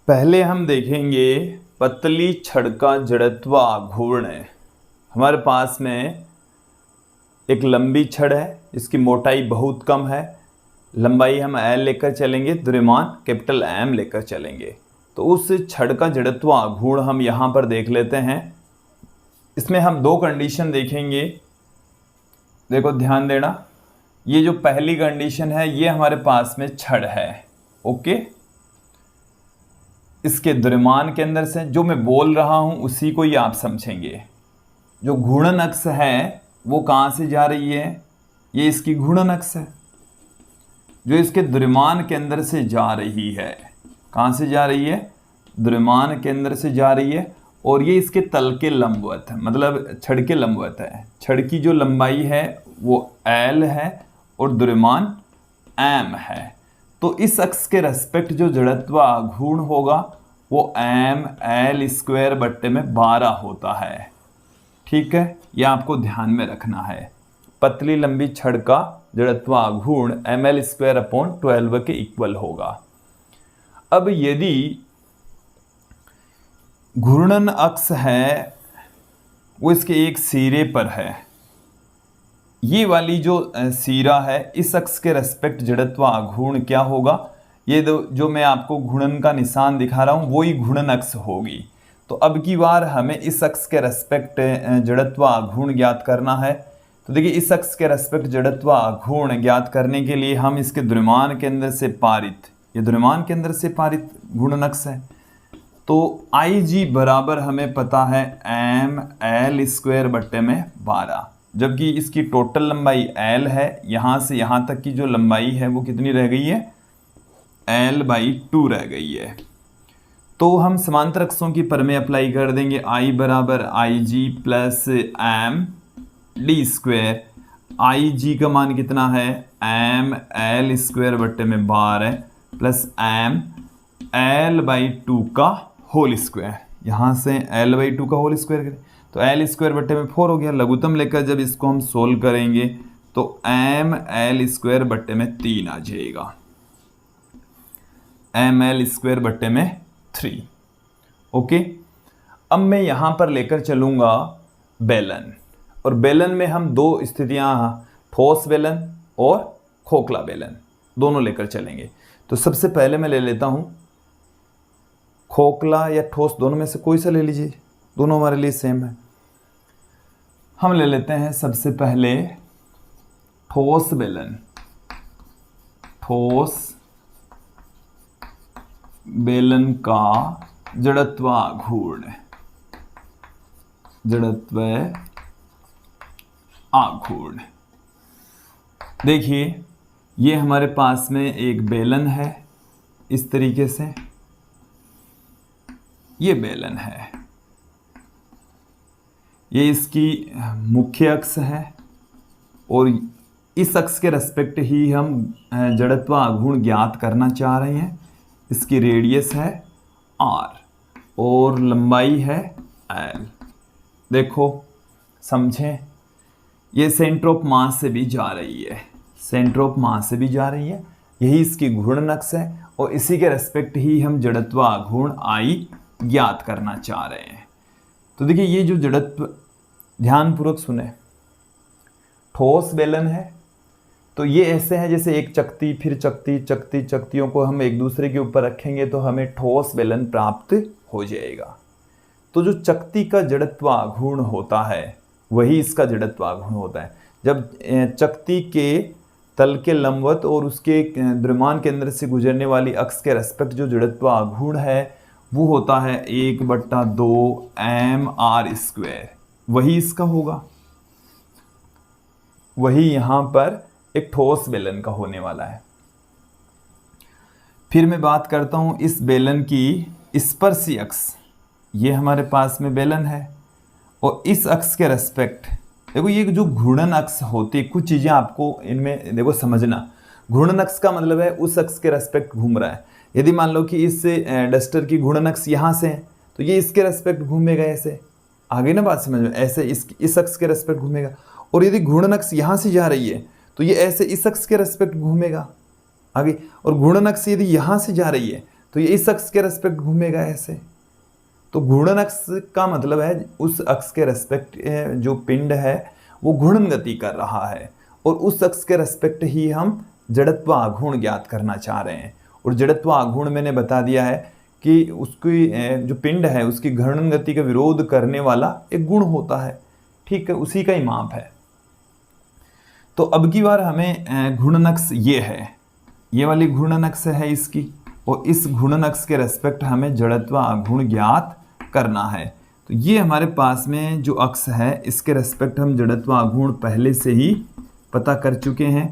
पहले हम देखेंगे पतली छड़ का जड़त्व आघूर्ण। हमारे पास में एक लंबी छड़ है, इसकी मोटाई बहुत कम है, लंबाई हम L लेकर चलेंगे, द्रव्यमान कैपिटल M लेकर चलेंगे। तो उस छड़ का जड़त्व आघूर्ण हम यहाँ पर देख लेते हैं। इसमें हम दो कंडीशन देखेंगे, देखो ध्यान देना। ये जो पहली कंडीशन है ये हमारे पास में छड़ है, ओके। इसके द्रव्यमान के अंदर से जो मैं बोल रहा हूं उसी को ही आप समझेंगे। जो घूर्णन अक्ष है वो कहां से जा रही है, ये इसकी घूर्णन अक्ष है जो इसके द्रव्यमान के अंदर से जा रही है। कहां से जा रही है, द्रव्यमान के अंदर से जा रही है, और ये इसके तल के लंबवत है, मतलब छड़ के लंबवत है। छड़ की जो लंबाई है वो L है और द्रव्यमान M है। तो इस अक्ष के रेस्पेक्ट जो जड़त्व आघूर्ण होगा वो mL²/12 होता है, ठीक है। ये आपको ध्यान में रखना है। पतली लंबी छड़ का जड़त्व आघूर्ण mL²/12 के इक्वल होगा। अब यदि घूर्णन अक्ष है वो इसके एक सिरे पर है, ये वाली जो सिरा है इस अक्ष के रेस्पेक्ट जड़त्व आघूर्ण क्या होगा, ये जो मैं आपको घूर्णन का निशान दिखा रहा हूं वही घूर्णन अक्ष होगी। तो अब की बार हमें इस अक्ष के रेस्पेक्ट जड़त्व आघूर्ण ज्ञात करना है। तो देखिए इस अक्ष के रेस्पेक्ट जड़त्व आघूर्ण ज्ञात करने के लिए हम इसके द्रव्यमान के अंदर से पारित, ये द्रव्यमान के अंदर से पारित घूर्णन अक्ष है। तो आई जी बराबर हमें पता है mL²/12, जबकि इसकी टोटल लंबाई L है, यहाँ से यहाँ तक की जो लंबाई है वो कितनी रह गई है, L/2 रह गई है। तो हम समांतर अक्षों की प्रमेय अप्लाई कर देंगे। I बराबर IG plus M D square. I G का मान कितना है, एम एल स्क्वायर बट्टे में 12 प्लस एम एल बाई 2 का होल स्क्वायर। यहाँ से एल बाई 2 का होल स्क्वायर करें तो एल स्क्वायर बट्टे में 4 हो गया। लघुत्तम लेकर जब इसको हम सोल्व करेंगे तो एम एल स्क्वायर बट्टे में 3 आ जाएगा, एम एल स्क्वायर बट्टे में 3। ओके, अब मैं यहाँ पर लेकर चलूँगा बेलन, और बेलन में हम दो स्थितियाँ, ठोस बेलन और खोखला बेलन, दोनों लेकर चलेंगे। तो सबसे पहले मैं ले लेता हूँ खोखला या ठोस, दोनों में से कोई सा ले लीजिए, दोनों हमारे लिए सेम है। हम ले लेते हैं सबसे पहले ठोस बेलन। ठोस बेलन का जड़त्व आघूर्ण, जड़त्व आघूर्ण। देखिए ये हमारे पास में एक बेलन है, इस तरीके से ये बेलन है, ये इसकी मुख्य अक्ष है और इस अक्ष के रेस्पेक्ट ही हम जड़त्व आघूर्ण ज्ञात करना चाह रहे हैं। इसकी रेडियस है आर और लंबाई है एल। देखो समझें, ये सेंटर ऑफ मास से भी जा रही है, सेंटर ऑफ मास से भी जा रही है, यही इसकी घूर्णन अक्ष है और इसी के रेस्पेक्ट ही हम जड़त्व आघूर्ण आई ज्ञात करना चाह रहे हैं। तो देखिए ये जो जड़त्व, ध्यानपूर्वक सुने, ठोस बेलन है तो ये ऐसे है जैसे एक चकती फिर चकती, चकती चकतियों को हम एक दूसरे के ऊपर रखेंगे तो हमें ठोस बेलन प्राप्त हो जाएगा। तो जो चकती का जड़त्व आघूर्ण होता है वही इसका जड़त्व आघूर्ण होता है। जब चकती के तल के लंबवत और उसके द्रव्यमान केंद्र से गुजरने वाली अक्ष के रेस्पेक्ट जो जड़त्व आघूर्ण है वो होता है 1/2 एम आर स्क्वायर, वही इसका होगा, वही यहां पर एक ठोस बेलन का होने वाला है। फिर मैं बात करता हूं इस बेलन की स्पर्शी अक्ष। ये हमारे पास में बेलन है और इस अक्ष के रेस्पेक्ट, देखो ये जो घूर्णन अक्ष होती है, कुछ चीजें आपको इनमें देखो समझना। घूर्णन अक्ष का मतलब है उस अक्ष के रेस्पेक्ट घूम रहा है। यदि मान लो कि इस डस्टर की घूर्णन अक्ष यहाँ से है तो ये इसके रेस्पेक्ट घूमेगा, ऐसे आगे ना बात समझ में, ऐसे इस अक्ष के रेस्पेक्ट घूमेगा। और यदि घूर्णन अक्ष यहाँ से जा रही है तो ये ऐसे इस अक्ष के रेस्पेक्ट घूमेगा आगे, और घूर्णन अक्ष यदि यहाँ से जा रही है तो ये इस अक्ष के रेस्पेक्ट घूमेगा ऐसे। तो घूर्णन अक्ष का मतलब है उस अक्ष के रेस्पेक्ट जो पिंड है वो घूर्णन गति कर रहा है और उस अक्ष के रेस्पेक्ट ही हम जड़त्व आघूर्ण ज्ञात करना चाह रहे हैं। और जड़त्व आघूर्ण मैंने बता दिया है कि उसकी जो पिंड है उसकी घूर्णन गति का विरोध करने वाला एक गुण होता है, ठीक है, उसी का ही माप है। तो अब की बार हमें घूर्णन अक्ष ये है, ये वाली घूर्णन अक्ष है इसकी, और इस घूर्णन अक्ष के रेस्पेक्ट हमें जड़त्व आघूर्ण ज्ञात करना है। तो ये हमारे पास में जो अक्ष है इसके रेस्पेक्ट हम जड़त्व आघूर्ण पहले से ही पता कर चुके हैं।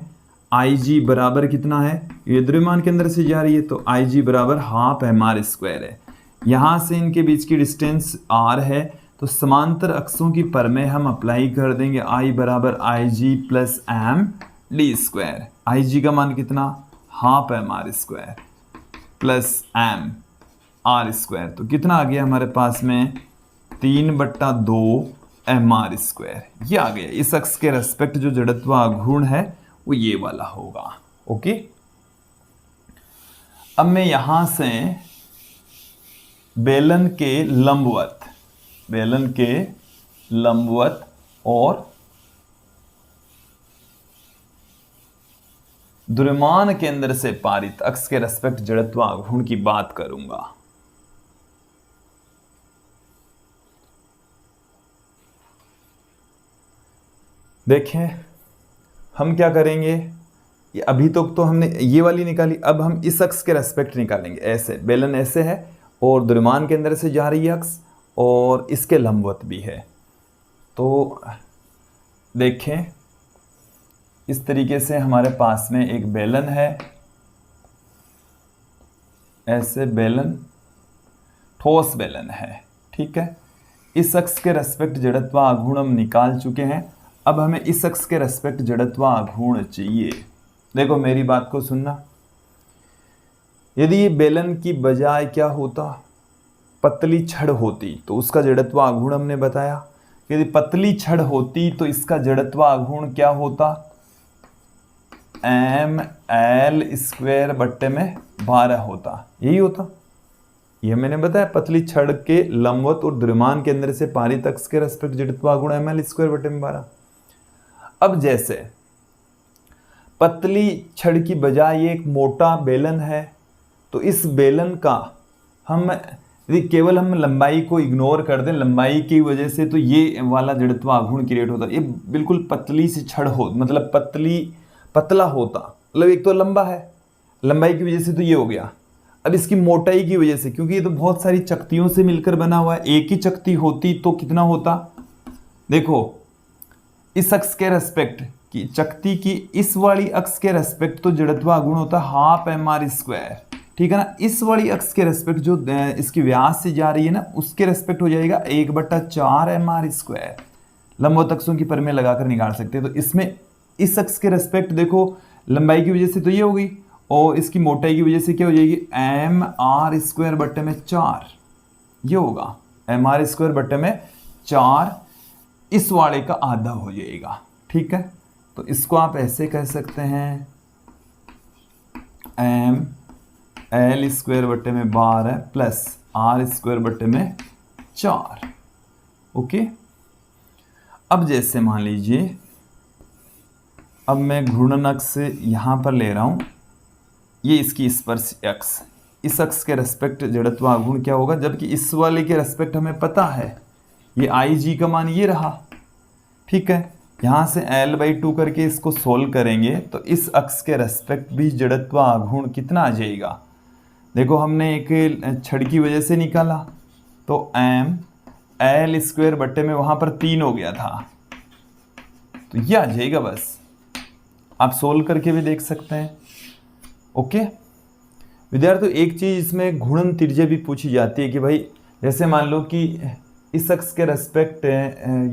आई जी बराबर कितना है, ये द्रव्यमान के अंदर से जा रही है तो आई जी बराबर हाफ एम आर स्क्वायर है। यहाँ से इनके बीच की डिस्टेंस आर है तो समांतर अक्षों की परमेय हम अप्लाई कर देंगे। आई बराबर I G plus M D square. I G का मान कितना, half M R square plus M R square, तो कितना आ गया हमारे पास में 3/2 एम आर स्क्वायर, ये आ गया। इस अक्ष के रेस्पेक्ट जो जड़त्व आघूर्ण है वो ये वाला होगा। ओके, अब मैं यहां से बेलन के लंबवत, बेलन के लंबवत और द्रव्यमान केंद्र से पारित अक्ष के रेस्पेक्ट जड़त्व आघूर्ण की बात करूंगा। देखें हम क्या करेंगे, ये अभी तो हमने ये वाली निकाली, अब हम इस अक्ष के रेस्पेक्ट निकालेंगे। ऐसे बेलन ऐसे है और द्रव्यमान के अंदर से जा रही है अक्ष और इसके लंबवत भी है। तो देखें इस तरीके से हमारे पास में एक बेलन है, ऐसे बेलन ठोस बेलन है, ठीक है। इस अक्ष के रेस्पेक्ट जड़त्व आघूर्ण हम निकाल चुके हैं। अब हमें इस अक्ष के रेस्पेक्ट जड़त्व आघूर्ण चाहिए। देखो मेरी बात को सुनना, यदि ये बेलन की बजाय क्या होता, पतली छड़ होती, तो उसका जड़त्व आघूर्ण हमने बताया। यदि पतली छड़ होती तो इसका जड़त्व आघूर्ण क्या होता, ml² होता, यही होता। ये मैंने बताया, पतली छड़ के लंबवत और द्रव्यमान केंद्र से पारित अक्ष के रेस्पेक्ट जड़त्व आघूर्ण ml²/12। अब जैसे पतली छड़ की बजाय एक मोटा बेलन है, तो इस बेलन का हम यदि केवल हम लंबाई को इग्नोर कर दें, लंबाई की वजह से तो ये वाला जड़त्व आघूर्ण क्रिएट होता। ये बिल्कुल पतली सी छड़ हो, मतलब पतला होता, मतलब एक तो लंबा है, लंबाई की वजह से तो ये हो गया। अब इसकी मोटाई की वजह से, क्योंकि ये तो बहुत सारी चकतियों से मिलकर बना हुआ है, एक ही चकती होती तो कितना होता, देखो इस अक्ष के रेस्पेक्ट की चकती की इस वाली अक्ष के रेस्पेक्ट तो जड़त्व आघूर्ण होता है हाफ mr², ठीक है ना। इस वाली अक्ष के रेस्पेक्ट जो इसकी व्यास से जा रही है ना, उसके रेस्पेक्ट हो जाएगा 1/4 mr²। लंबवत अक्षों की परिमेय लगाकर निकाल सकते हैं। तो इसमें इस अक्ष के रेस्पेक्ट देखो लंबाई की वजह से तो ये होगी, और इसकी मोटाई की वजह से क्या हो जाएगी, mr²/4, ये होगा mr²/4, इस वाले का आधा हो जाएगा, ठीक है। तो इसको आप ऐसे कह सकते हैं ml²/12 प्लस r²/4, ओके। अब जैसे मान लीजिए, अब मैं घूर्णन अक्ष यहां पर ले रहा हूं, ये इसकी स्पर्श अक्ष, इस अक्ष के रेस्पेक्ट जड़त्व आघूर्ण क्या होगा, जबकि इस वाले के रेस्पेक्ट हमें पता है ये IG का मान ये रहा, ठीक है। यहां से L/2 करके इसको सोल्व करेंगे तो इस अक्ष के रेस्पेक्ट भी जड़त्व आघूर्ण कितना आ जाएगा, देखो हमने एक छड़ की वजह से निकाला तो ml² में वहां पर 3 हो गया था, तो ये आ जाएगा। बस आप सोल्व करके भी देख सकते हैं, ओके। विद्यार्थियों एक चीज इसमें घूर्णन त्रिज्या भी पूछी जाती है कि भाई जैसे मान लो कि इस अक्ष के रेस्पेक्ट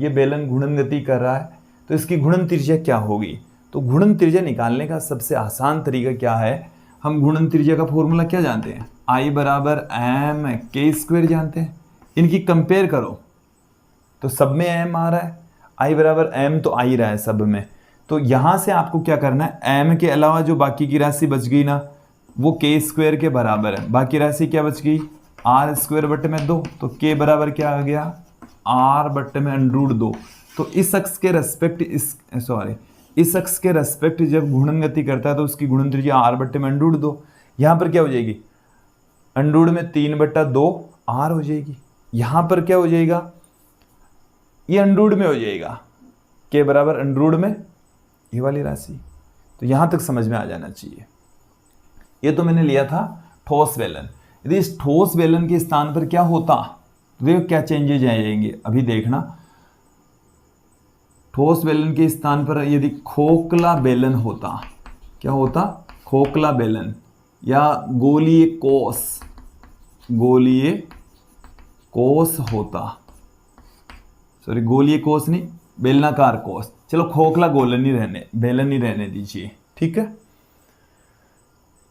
ये बेलन घूर्णन गति कर रहा है, तो इसकी घूर्णन त्रिज्या क्या होगी। तो घूर्णन त्रिज्या निकालने का सबसे आसान तरीका क्या है, हम घूर्णन त्रिज्या का फॉर्मूला क्या जानते हैं, I/m² जानते हैं। इनकी कंपेयर करो तो सब में m आ रहा है, I/m तो आ ही रहा है सब में। तो यहां से आपको क्या करना है, m के अलावा जो बाकी की राशि बच गई ना, वो k² के बराबर है। बाकी राशि क्या बच गई, r²/2, तो k बराबर क्या आ गया, r/√2। तो इस अक्ष के रेस्पेक्ट इस अक्ष के रेस्पेक्ट जब घूर्णन गति करता है तो उसकी घूर्णन त्रिज्या r/√2। यहाँ पर क्या हो जाएगी, अंडरूट में 3/2 r हो जाएगी। यहाँ पर क्या हो जाएगा, ये अंडरूट में हो जाएगा, k बराबर अंडरूट में ये वाली राशि। तो यहाँ तक समझ में आ जाना चाहिए। ये तो मैंने लिया था ठोस बेलन। यदि इस ठोस बेलन के स्थान पर क्या होता, देखो क्या चेंजेज आएंगे, अभी देखना। ठोस बेलन के स्थान पर यदि खोखला बेलन होता, क्या होता, खोखला बेलन या गोलीय कोस होता, सॉरी गोलीय कोस नहीं, बेलनाकार कोस, चलो खोखला बेलन ही रहने दीजिए, ठीक है।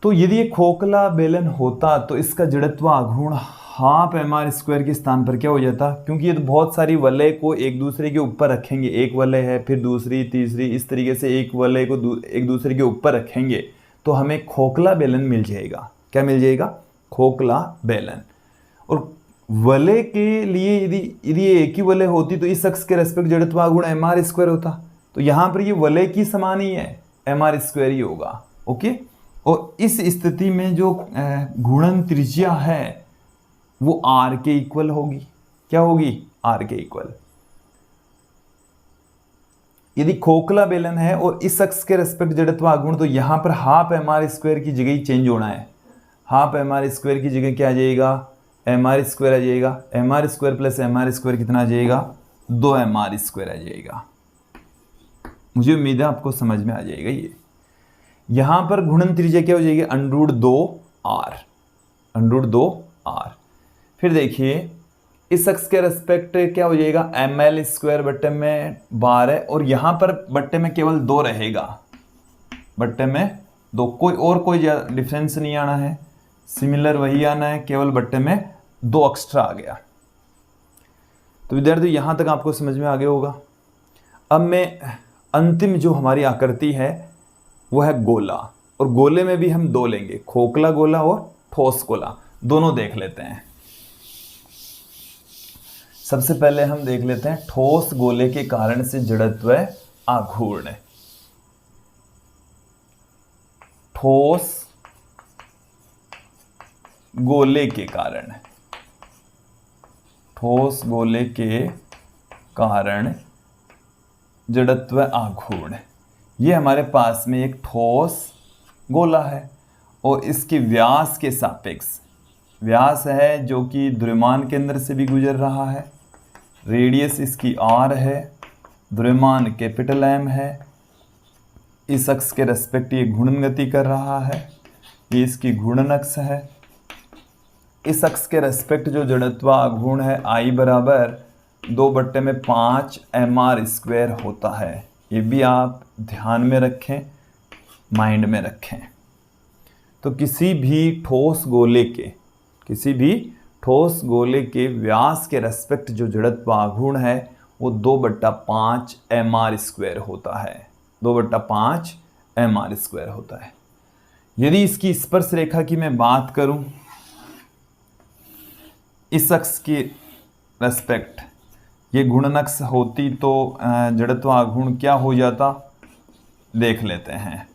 तो यदि ये खोखला बेलन होता तो इसका जड़त्व आघूर्ण हाफ mr² के स्थान पर क्या हो जाता, क्योंकि ये तो बहुत सारी वलय को एक दूसरे के ऊपर रखेंगे, एक वलय है फिर दूसरी तीसरी, इस तरीके से एक वलय को एक दूसरे के ऊपर रखेंगे तो हमें खोखला बेलन मिल जाएगा। क्या मिल जाएगा, खोखला बेलन। और वलय के लिए यदि एक ही वलय होती तो इस अक्ष के रेस्पेक्ट जड़त्व आघूर्ण mr² होता, तो यहाँ पर ये वलय की समान ही है, mr² ही होगा, ओके। और इस स्थिति में जो घूर्णन त्रिज्या है वो r के इक्वल होगी। क्या होगी, r के इक्वल। यदि खोखला बेलन है और इस अक्ष के रेस्पेक्ट जड़त्व आघूर्ण, तो यहां पर हाफ mr² की जगह चेंज होना है। हाफ mr² की जगह क्या आ जाएगा, mr² आ जाएगा। mr² प्लस mr² कितना आ जाएगा, 2 mr² आ जाएगा। मुझे उम्मीद है आपको समझ में आ जाएगा ये। यहां पर घूर्णन त्रिज्या क्या हो जाएगी, √2r। फिर देखिए इस अक्ष के रेस्पेक्ट क्या हो जाएगा, ml² बट्टे में 12, और यहाँ पर बट्टे में केवल 2 रहेगा, बट्टे में 2, कोई डिफरेंस नहीं आना है, सिमिलर वही आना है, केवल बट्टे में 2 एक्स्ट्रा आ गया। तो विद्यार्थी यहाँ तक आपको समझ में आ गया होगा। अब मैं अंतिम जो हमारी आकृति है वो है गोला, और गोले में भी हम 2 लेंगे, खोखला गोला और ठोस गोला, दोनों देख लेते हैं। सबसे पहले हम देख लेते हैं ठोस गोले के कारण से जड़त्व आघूर्ण। ठोस गोले के कारण, ठोस गोले के कारण जड़त्व आघूर्ण। ये हमारे पास में एक ठोस गोला है और इसके व्यास के सापेक्ष, व्यास है जो कि द्रव्यमान केंद्र से भी गुजर रहा है, रेडियस इसकी r है, द्रव्यमान कैपिटल M है, इस अक्ष के रेस्पेक्ट ये घूर्णन गति कर रहा है, ये इसकी घूर्णन अक्ष है। इस अक्ष के रेस्पेक्ट जो जड़त्व आघूर्ण है I बराबर 2/5 mr² होता है। ये भी आप ध्यान में रखें, माइंड में रखें। तो किसी भी ठोस गोले के व्यास के रेस्पेक्ट जो जड़त्व आघूर्ण है वो 2/5 mr² होता है, 2/5 mr² होता है। यदि इसकी स्पर्श रेखा की मैं बात करूं, इस अक्ष की रेस्पेक्ट ये घूर्णन अक्ष होती तो जड़त्व आघूर्ण क्या हो जाता, देख लेते हैं।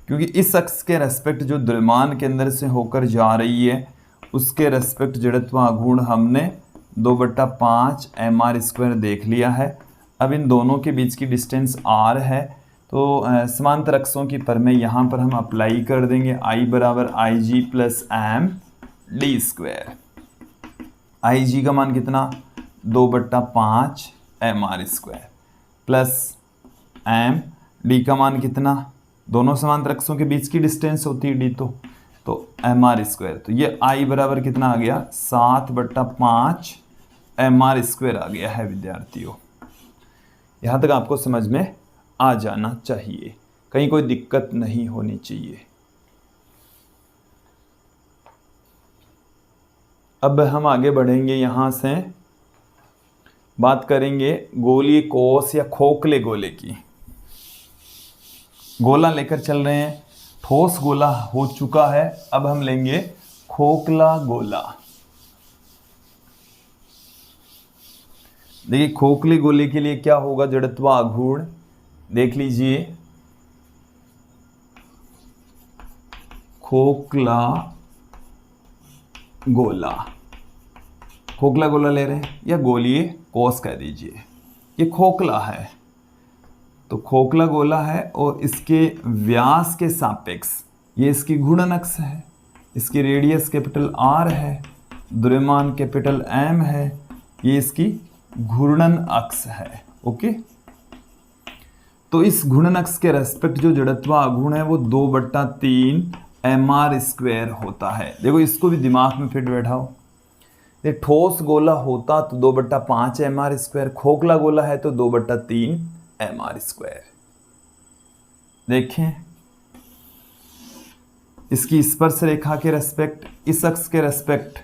क्योंकि इस अक्ष के रेस्पेक्ट जो द्रव्यमान के अंदर से होकर जा रही है उसके रेस्पेक्ट जड़त्व आघूर्ण हमने 2/5 mr² देख लिया है। अब इन दोनों के बीच की डिस्टेंस r है, तो समांतर अक्षों की परमेय यहाँ पर हम अप्लाई कर देंगे। I बराबर IG प्लस md²। IG का मान कितना, 2/5 mr² प्लस md का मान कितना, दोनों समांतर अक्षों के बीच की डिस्टेंस होती है d, तो mr²। तो ये I बराबर कितना आ गया, 7/5 mr² आ गया है विद्यार्थियों। यहाँ तक आपको समझ में आ जाना चाहिए, कहीं कोई दिक्कत नहीं होनी चाहिए। अब हम आगे बढ़ेंगे, यहाँ से बात करेंगे गोलीय कोस या खोखले गोले की। गोला लेकर चल रहे हैं, ठोस गोला हो चुका है, अब हम लेंगे खोखला गोला। देखिए खोखले गोले के लिए क्या होगा, जड़त्व आघूर्ण देख लीजिए, खोखला गोला, खोखला गोला ले रहे हैं या गोलीय कोस कह दीजिए। ये खोखला है, तो खोखला गोला है और इसके व्यास के सापेक्ष ये इसकी घूर्णन अक्ष है, इसकी रेडियस कैपिटल R है, द्रव्यमान कैपिटल M है, ये इसकी घूर्णन अक्ष है। ओके, तो इस घूर्णन अक्ष के रेस्पेक्ट जो जड़त्व आघूर्ण है वो 2/3 mr² होता है। देखो इसको भी दिमाग में फिट बैठाओ, ये ठोस गोला होता तो 2/5 mr², खोखला गोला है तो 2/3 mr²। देखें इसकी स्पर्श रेखा के रेस्पेक्ट, इस अक्ष के रेस्पेक्ट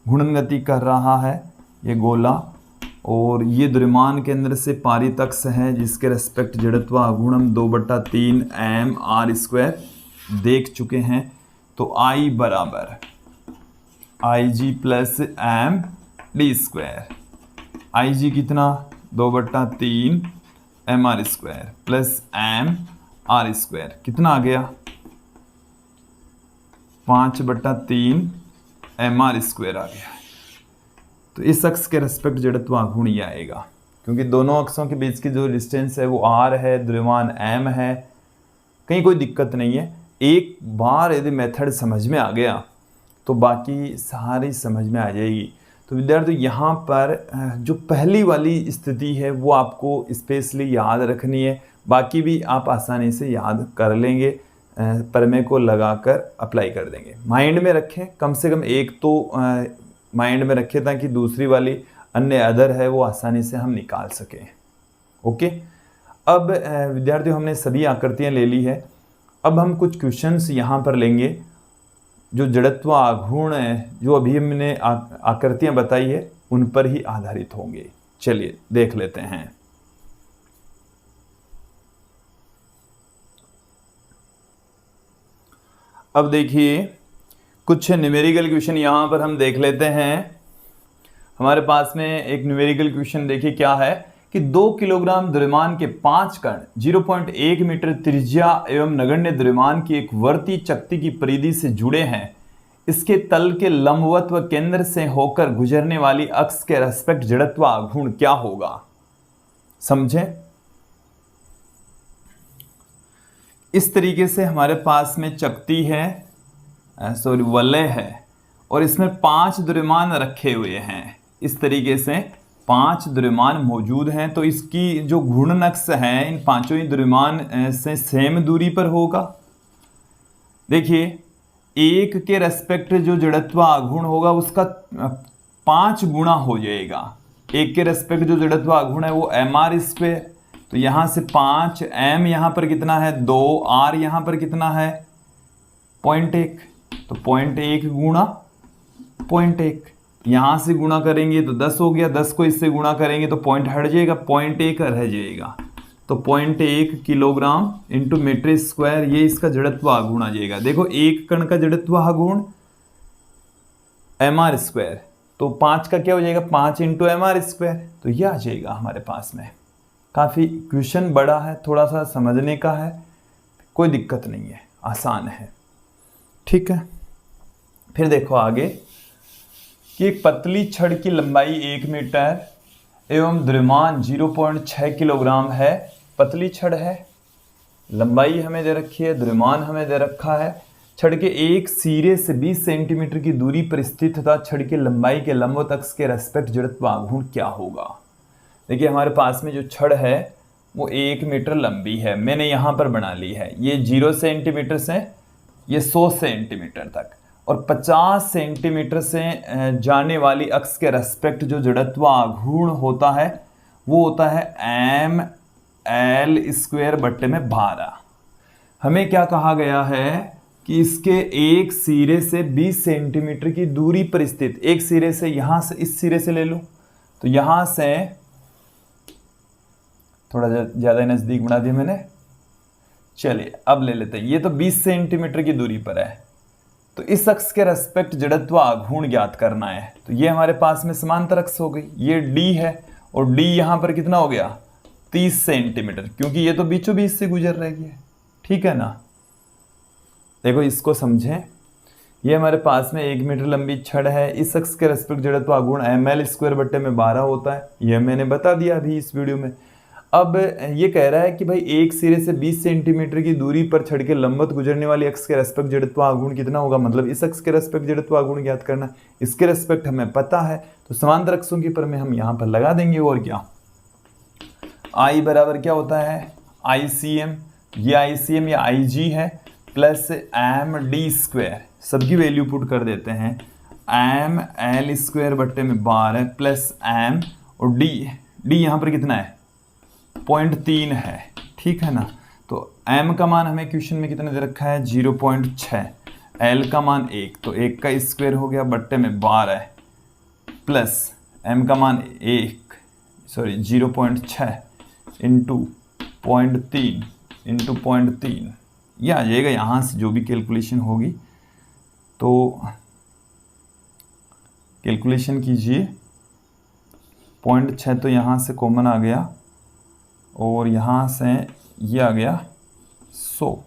घूर्णन गति कर रहा है ये गोला, और ये द्रव्यमान केंद्र से पारित अक्ष है जिसके रेस्पेक्ट जड़त्व आघूर्ण हम 2/3 mr² देख चुके हैं। तो I बराबर IG प्लस md²। IG कितना, 2/3 mr² प्लस mr² कितना आ गया, 5/3 mr² आ गया। तो इस अक्ष के रेस्पेक्ट जड़त्व आघूर्ण ये आएगा, क्योंकि दोनों अक्षों के बीच की जो डिस्टेंस है वो r है, द्रव्यमान m है, कहीं कोई दिक्कत नहीं है। एक बार यदि मेथड समझ में आ गया तो बाकी सारी समझ में आ जाएगी। तो विद्यार्थी यहाँ पर जो पहली वाली स्थिति है वो आपको स्पेशली याद रखनी है, बाकी भी आप आसानी से याद कर लेंगे, प्रमेय को लगाकर अप्लाई कर देंगे। माइंड में रखें, कम से कम एक तो माइंड में रखें ताकि दूसरी वाली अन्य अदर है वो आसानी से हम निकाल सकें। ओके, अब विद्यार्थियों हमने सभी आकृतियां ले ली है। अब हम कुछ क्वेश्चंस यहाँ पर लेंगे जो जड़त्व आघूर्ण है, जो अभी हमने आकृतियां बताई है उन पर ही आधारित होंगे। चलिए देख लेते हैं। अब देखिए कुछ न्यूमेरिकल क्वेश्चन यहाँ पर हम देख लेते हैं। हमारे पास में एक न्यूमेरिकल क्वेश्चन देखिए क्या है कि 2 किलोग्राम द्रव्यमान के 5 कण 0.1 मीटर त्रिज्या एवं नगण्य द्रव्यमान की एक वर्ती चकती की परिधि से जुड़े हैं। इसके तल के लंबवत व केंद्र से होकर गुजरने वाली अक्ष के रेस्पेक्ट जड़त्व आघूर्ण क्या होगा? समझें। इस तरीके से हमारे पास में चकती है, सॉरी वलय है, और इसमें 5 द्रव्यमान रखे हुए हैं। इस तरीके से 5 द्रव्यमान मौजूद हैं, तो इसकी जो घूर्णन अक्ष है इन पांचों ही द्रव्यमान से सेम दूरी पर होगा। देखिए एक के रेस्पेक्ट जो जड़त्व आघूर्ण होगा उसका 5 गुना हो जाएगा। एक के रेस्पेक्ट जो जड़त्व आघूर्ण है वो mr², तो यहां से 5, m यहां पर कितना है 2, r यहां पर कितना है 0.1, तो 0.1 गुणा 0.1, यहां से गुणा करेंगे तो 10 हो गया, 10 को इससे गुणा करेंगे तो पॉइंट हट जाएगा, 0.1 रह जाएगा, तो 0.1 किलोग्राम इंटू मीटर स्क्वायर, ये इसका जड़त्व आघूर्ण आ जाएगा। देखो एक कण का जड़त्व आघूर्ण mr², तो 5 का क्या हो जाएगा 5 इंटू mr², तो ये आ जाएगा हमारे पास में। काफ़ी क्वेश्चन बड़ा है, थोड़ा सा समझने का है, कोई दिक्कत नहीं है, आसान है। ठीक है, फिर देखो आगे कि एक पतली छड़ की लंबाई 1 मीटर एवं द्रव्यमान 0.6 किलोग्राम है। पतली छड़ है, लंबाई हमें दे रखी है, द्रव्यमान हमें दे रखा है। छड़ के एक सिरे से 20 सेंटीमीटर की दूरी पर स्थित तथा छड़ की लंबाई के लंबवत अक्ष के रेस्पेक्ट जड़त्व आघूर्ण क्या होगा? देखिए हमारे पास में जो छड़ है वो 1 मीटर लंबी है, मैंने यहाँ पर बना ली है। ये 0 सेंटीमीटर से ये 100 सेंटीमीटर तक, और 50 सेंटीमीटर से जाने वाली अक्ष के रेस्पेक्ट जो जड़त्व आघूर्ण होता है वो होता है ml²/12। हमें क्या कहा गया है कि इसके एक सिरे से 20 सेंटीमीटर की दूरी पर स्थित, एक सिरे से यहां से इस सिरे से ले लो, तो यहां से थोड़ा ज़्यादा नज़दीक बना दिया मैंने। चलिए अब ले लेते हैं, ये तो 20 सेंटीमीटर की दूरी पर है, तो इस अक्ष के रेस्पेक्ट जड़त्व आघूर्ण ज्ञात करना है। तो ये हमारे पास में समांतर अक्ष हो गई, ये D है, और D यहाँ पर कितना हो गया 30 सेंटीमीटर, क्योंकि ये तो बीचों बीच से गुजर रही है। ठीक है ना, देखो इसको समझें। ये हमारे पास में 1 मीटर लंबी छड़ है, इस अक्ष के रेस्पेक्ट जड़त्व आघूर्ण ml²/12 होता है, यह मैंने बता दिया अभी इस वीडियो में। अब ये कह रहा है कि भाई एक सिरे से 20 सेंटीमीटर की दूरी पर छड़ के लंबवत गुजरने वाली अक्ष के रेस्पेक्ट जड़त्व आघूर्ण कितना होगा, मतलब इस अक्ष के रेस्पेक्ट जड़त्व आघूर्ण ज्ञात करना। इसके रेस्पेक्ट हमें पता है, तो समांतर अक्षों की पर में हम यहाँ पर लगा देंगे। और क्या I बराबर क्या होता है ICM, ये ICM या IG है, प्लस md², सबकी वैल्यू पुट कर देते हैं, ml²/12 प्लस m, और d यहाँ पर कितना है 0.3 है। ठीक है ना, तो m का मान हमें क्वेश्चन में कितना दे रखा है 0.6, l का मान 1, तो 1 का स्क्वायर हो गया बट्टे में 12, प्लस m का मान 0.6 इंटू 0.3 इंटू 0.3, यह आ जाएगा। यहाँ से जो भी कैलकुलेशन होगी तो कैलकुलेशन कीजिए। 0.6 तो यहाँ से कॉमन आ गया, और यहाँ से ये आ गया 100।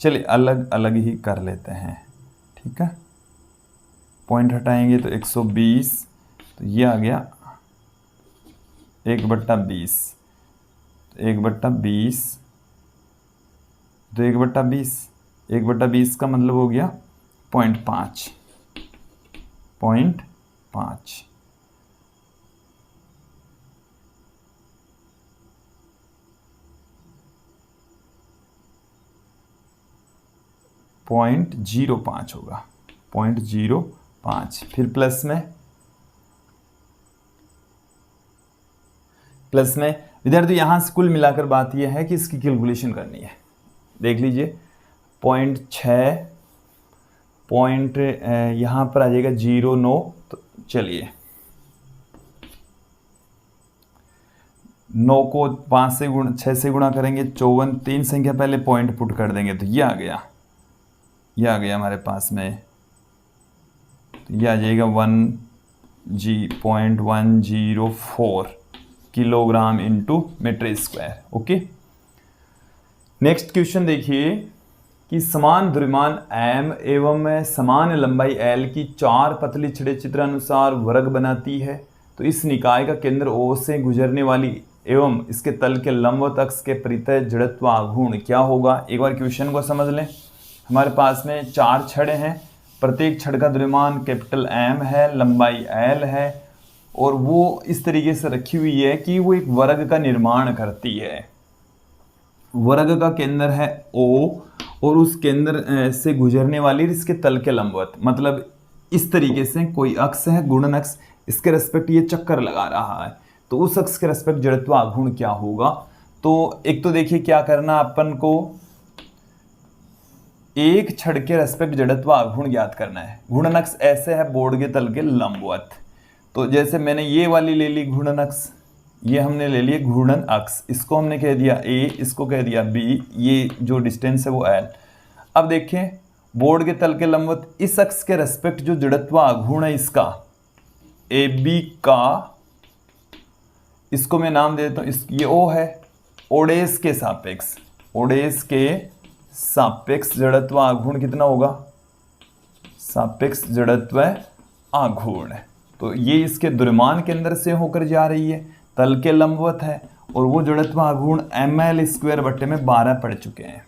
चलिए अलग अलग ही कर लेते हैं। ठीक है, पॉइंट हटाएंगे तो 120, तो ये आ गया 1/20, 1/20, तो 1/20 का मतलब हो गया 0.5, 0.5। .05 होगा, 0.05, फिर प्लस में प्लस में। विद्यार्थी यहाँ से कुल मिलाकर बात यह है कि इसकी कैलकुलेशन करनी है। देख लीजिए 0.6 पॉइंट यहाँ पर आ जाएगा 0.9। तो चलिए 9 को 5 से 6 से गुणा करेंगे 54, 3 संख्या पहले पॉइंट पुट कर देंगे तो ये आ गया, ये आ गया हमारे पास में। तो ये आ जाएगा 1.104 kilogram into metre square. Okay, next question देखिए कि समान द्रव्यमान m एवं समान लंबाई l की 4 पतली छड़ें चित्रानुसार वर्ग बनाती है। तो इस निकाय का केंद्र O से गुजरने वाली एवं इसके तल के लंबवत अक्ष के परितः जड़त्व आघूर्ण क्या होगा। एक बार क्वेश्चन को समझ लें। हमारे पास में 4 छड़ें हैं, प्रत्येक छड़ का द्रव्यमान कैपिटल M है, लंबाई L है और वो इस तरीके से रखी हुई है कि वो एक वर्ग का निर्माण करती है। वर्ग का केंद्र है O और उस केंद्र से गुजरने वाली इसके तल के लंबवत, मतलब इस तरीके से कोई अक्ष है गुणन अक्ष, इसके रेस्पेक्ट ये चक्कर लगा रहा है। तो उस अक्ष के रेस्पेक्ट जड़त्व आघूर्ण क्या होगा। तो एक तो देखिए क्या करना, अपन को एक छड़ के रेस्पेक्ट जड़त्व आघूर्ण ज्ञात करना है। घूर्णन अक्ष ऐसे है बोर्ड के तल के लंबवत। तो जैसे मैंने ये वाली ले ली घूर्णन अक्ष, ये हमने ले लिया घूर्णन अक्ष, इसको हमने कह दिया A, इसको कह दिया B, ये जो डिस्टेंस है वो L। अब देखें बोर्ड के तल के लंबवत इस अक्ष के रेस्पेक्ट जो जड़त्व आघूर्ण है इसका AB का, इसको मैं नाम दे देता हूँ, ये O है, ओडेस के सापेक्ष, ओडेस के सापेक्ष जड़त्व आघूर्ण कितना होगा, सापेक्ष जड़त्व आघूर्ण। तो ये इसके द्रव्यमान के अंदर से होकर जा रही है, तल के लंबवत है और वो जड़त्व आघूर्ण ml स्क्वायर बट्टे में 12 पड़ चुके हैं।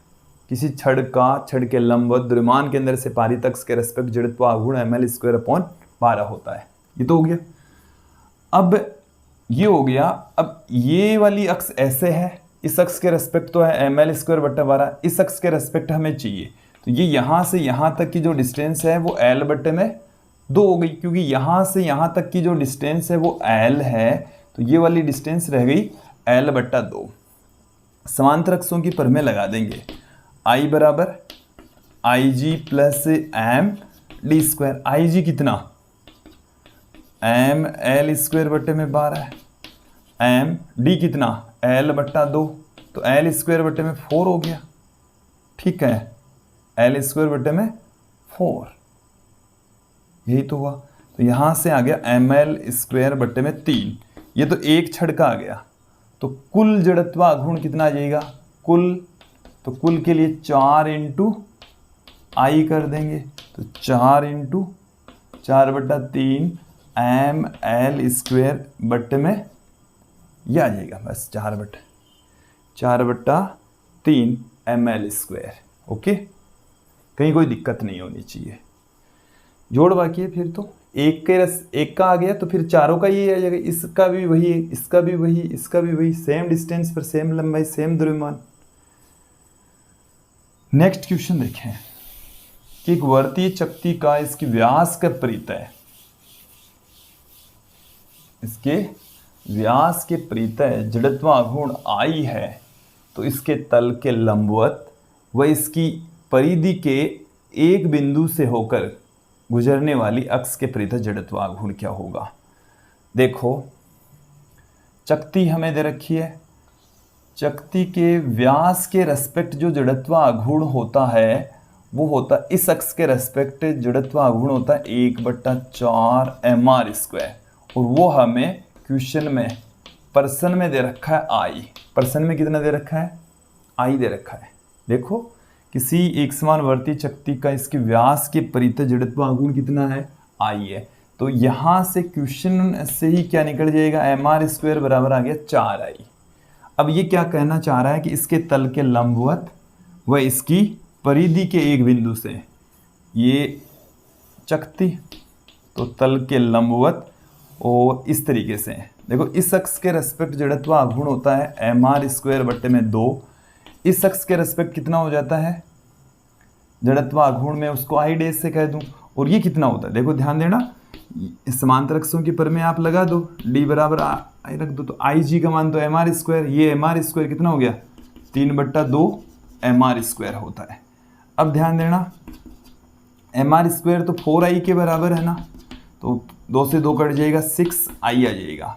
किसी छड़ के लंबवत द्रव्यमान के अंदर से पारित अक्ष के रेस्पेक्ट जड़त्व आघूर्ण ml स्क्वायर अपॉन 12 होता है। ये तो हो गया। अब ये हो गया। अब ये वाली अक्ष ऐसे है, इस अक्ष के रेस्पेक्ट तो है ml स्क्वायर बट्टा 12, इस अक्ष के रेस्पेक्ट हमें चाहिए। तो ये यहाँ से यहाँ तक की जो डिस्टेंस है वो L बट्टे में 2 हो गई, क्योंकि यहाँ से यहाँ तक की जो डिस्टेंस है वो L है, तो ये वाली डिस्टेंस रह गई L बट्टा 2। समांतर अक्षों की परमें लगा देंगे। I बराबर IG plus M D square. IG कितना, एम एल स्क्वायर बट्टे में 12 है, एम डी कितना L बट्टा 2, तो L स्क्वायर बट्टे में 4 हो गया। ठीक है, L स्क्वायर बट्टे में 4, यही तो हुआ। तो यहाँ से आ गया ml स्क्वायर बट्टे में 3, ये तो एक छड़ का आ गया। तो कुल जड़त्व आघूर्ण कितना आ जाएगा, कुल, तो कुल के लिए 4 इंटू आई कर देंगे, तो 4 इंटू 4 बट्टा 3 ml स्क्वायर बट्टे में ये आ जाएगा बस 4 बट्टा 3 ml स्क्वायर। ओके, कहीं कोई दिक्कत नहीं होनी चाहिए। जोड़ बाकी है, फिर तो एक का आ गया तो फिर चारों का ये आ जाएगा, इसका भी वही, इसका भी वही, इसका भी वही, सेम डिस्टेंस पर सेम लंबाई सेम द्रव्यमान। नेक्स्ट क्वेश्चन देखें कि एक वर्तीय चकती का इसकी व्यास का परितः, इसके व्यास के परितः जड़त्व आघूर्ण I है, तो इसके तल के लंबवत व इसकी परिधि के एक बिंदु से होकर गुजरने वाली अक्ष के परितः जड़त्व आघूर्ण क्या होगा। देखो चकती हमें दे रखी है, चकती के व्यास के रेस्पेक्ट जो जड़त्व आघूर्ण होता है वो होता है इस अक्ष के रेस्पेक्ट जड़त्व आघूर्ण होता है 1/4 mr स्क्वायर, और वो हमें क्वेश्चन में पर्सन में दे रखा है I। पर्सन में कितना दे रखा है, I दे रखा है। देखो किसी एक समान वर्ती चकती का इसके व्यास के परितः जड़त्व आघूर्ण कितना है, I है। तो यहाँ से क्वेश्चन से ही क्या निकल जाएगा, mr स्क्वायर बराबर आ गया 4I। अब ये क्या कहना चाह रहा है कि इसके तल के लंबवत व इसकी परिधि के एक बिंदु से, ये चकती तो तल के लंबवत और इस तरीके से देखो इस अक्ष के रेस्पेक्ट जड़त्व आघूर्ण होता है mr स्क्वायर बट्टे में 2। इस अक्ष के रेस्पेक्ट कितना हो जाता है जड़त्व आघूर्ण में, उसको I डैश से कह दूं, और ये कितना होता है, देखो ध्यान देना, समांतर अक्षों की पर में आप लगा दो, डी बराबर आई रख दो, तो आई जी का मान तो एम आर स्क्वायर, ये एम आर स्क्वायर कितना हो गया 3/2 एम आर स्क्वायर होता है। अब ध्यान देना एम आर स्क्वायर तो 4i के बराबर है ना, तो 2 से 2 कट जाएगा, 6i आ जाएगा।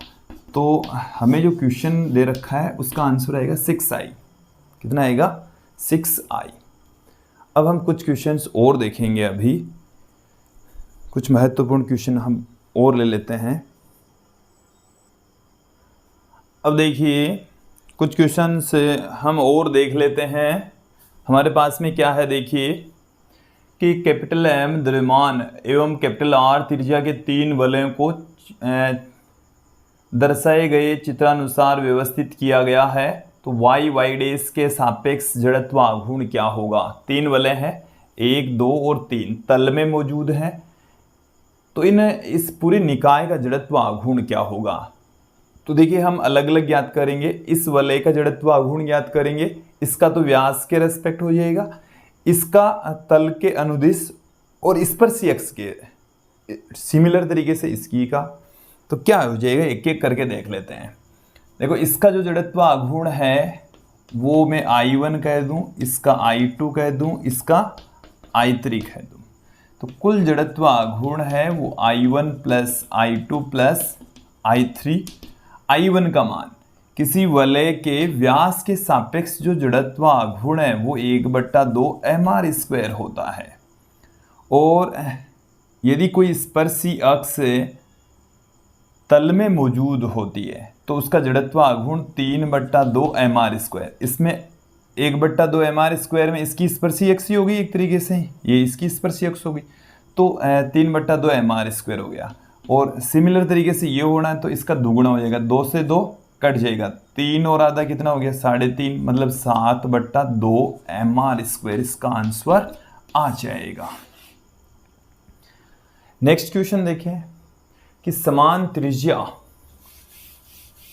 तो हमें जो क्वेश्चन दे रखा है उसका आंसर आएगा 6i। कितना आएगा 6i। अब हम कुछ क्वेश्चंस और देखेंगे, अभी कुछ महत्वपूर्ण क्वेश्चन हम और ले लेते हैं। अब देखिए कुछ क्वेश्चन से हम और देख लेते हैं। हमारे पास में क्या है, देखिए कि कैपिटल एम द्रव्यमान एवं कैपिटल आर त्रिज्या के 3 वलयों को दर्शाए गए चित्रानुसार व्यवस्थित किया गया है। तो वाई वाई डैश के सापेक्ष जड़त्व आघूर्ण क्या होगा। 3 वलय हैं, 1, 2 और 3 तल में मौजूद हैं। तो इस पूरे निकाय का जड़त्व आघूर्ण क्या होगा। तो देखिए हम अलग अलग ज्ञात करेंगे। इस वलय का जड़त्व आघूर्ण ज्ञात करेंगे, इसका तो व्यास के रेस्पेक्ट हो जाएगा, इसका तल के अनुदिश और स्पर्शी अक्ष के सिमिलर तरीके से इसकी का। तो क्या हो जाएगा, एक एक करके देख लेते हैं। देखो इसका जो जड़त्व आघूर्ण है वो मैं I1 कह दूं, इसका I2 कह दूं, इसका I3 कह दूं। तो कुल जड़त्व आघूर्ण है वो I1 plus I2 plus I3। I1 का मान किसी वलय के व्यास के सापेक्ष जो जड़त्व आघूर्ण है वो 1/2 mr स्क्वायर होता है। और यदि कोई स्पर्शी अक्ष तल में मौजूद होती है तो उसका जड़त्व आघूर्ण 3/2 mr स्क्वायर। इसमें 1/2 mr स्क्वायर में इसकी स्पर्शी अक्ष ही होगी, एक तरीके से ये इसकी स्पर्शी अक्ष होगी, तो 3/2 mr स्क्वायर हो गया। और सिमिलर तरीके से ये होना है तो इसका दुगुना हो जाएगा, 2 से 2 कट जाएगा, 3 और आधा कितना हो गया 3.5, मतलब 7/2 mr स्क्वायर इसका आंसर आ जाएगा। नेक्स्ट क्वेश्चन देखें कि समान त्रिज्या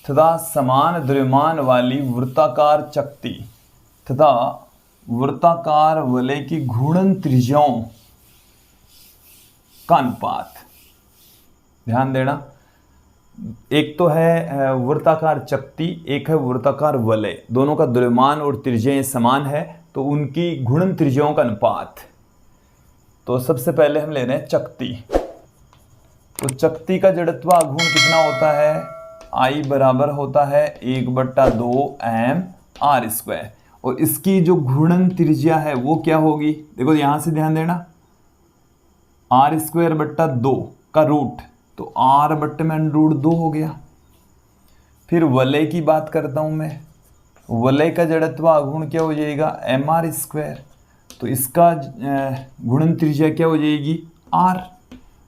तथा समान द्रव्यमान वाली वृत्ताकार चकती तथा वृत्ताकार वलय की घूर्णन त्रिज्याओं का अनुपात। ध्यान देना, एक तो है वृत्ताकार चकती, एक है वृत्ताकार वलय, दोनों का द्रव्यमान और त्रिज्याएं समान है तो उनकी घूर्णन त्रिज्याओं का अनुपात। तो सबसे पहले हम ले रहे हैं चकती। तो चकती का जड़त्व आघूर्ण कितना होता है, I बराबर होता है 1/2 mr स्क्वायर। और इसकी जो घूर्णन त्रिज्या है वो क्या होगी, देखो यहां से ध्यान देना, r²/2 का रूट, तो r/√2 हो गया। फिर वलय की बात करता हूं मैं, वलय का जड़त्व आघूर्ण क्या हो जाएगा mr स्क्वायर। तो इसका घूर्णन त्रिज्या क्या हो जाएगी r।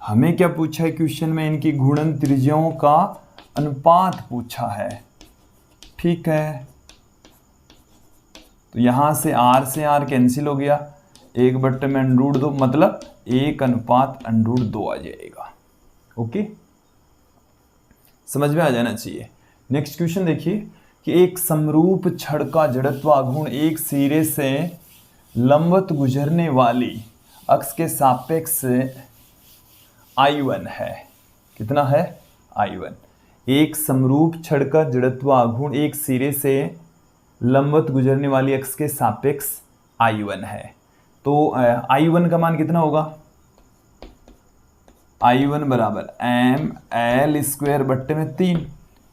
हमें क्या पूछा है क्वेश्चन में, इनकी घूर्णन त्रिज्याओं का अनुपात पूछा है, ठीक है। तो यहां से r कैंसिल हो गया, 1/√2 मतलब 1:√2 आ जाएगा। ओके, समझ में आ जाना चाहिए। नेक्स्ट क्वेश्चन देखिए कि एक समरूप छड़ का जड़त्व आघूर्ण एक सिरे से लंबवत गुजरने वाली अक्ष के सापेक्ष I1 है। कितना है I1। एक समरूप छड़ का जड़त्व आघूर्ण एक सिरे से लंबवत गुजरने वाली अक्ष के सापेक्ष I1 है। तो I1 का मान कितना होगा, I1 बराबर ml²/3,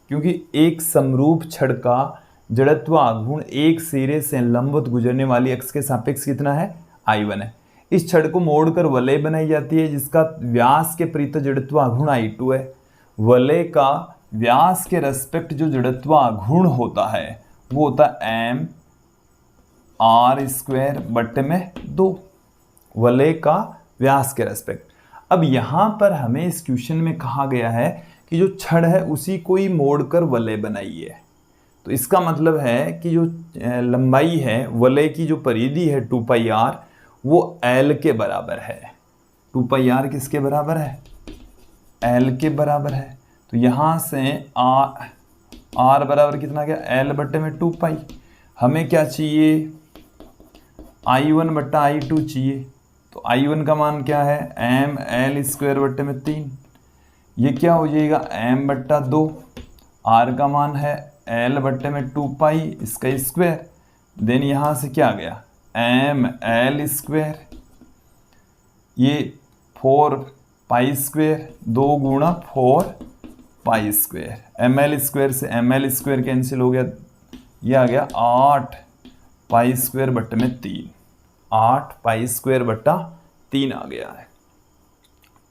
क्योंकि एक समरूप छड़ का जड़त्व आघूर्ण एक सिरे से लंबवत गुजरने वाली अक्ष के सापेक्ष कितना है I1 है। इस छड़ को मोड़कर वलय बनाई जाती है जिसका व्यास के परित जड़त्व आघूर्ण I2 है। वलय का व्यास के रेस्पेक्ट जो जड़त्व आघूर्ण होता है वो होता है mr²/2, वलय का व्यास के रेस्पेक्ट। अब यहाँ पर हमें इस क्वेश्चन में कहा गया है कि जो छड़ है उसी को ही मोड़कर वलय बनाइए। तो इसका मतलब है कि जो लंबाई है वलय की, जो परिधि है 2πr, वो L के बराबर है। 2πr किसके बराबर है, L के बराबर है। तो यहाँ से R बराबर कितना गया L/2π। हमें क्या चाहिए, I1/I2 चाहिए। तो I1 का मान क्या है ml²/3, ये क्या हो जाएगा m/2, r का मान है l/2 इसका स्क्वायर, देन यहाँ से क्या आ गया ml², ये 4π², 2 गुणा 4π², ml² से ml² कैंसिल हो गया, ये आ गया 8π²/3, 8π²/3 आ गया है।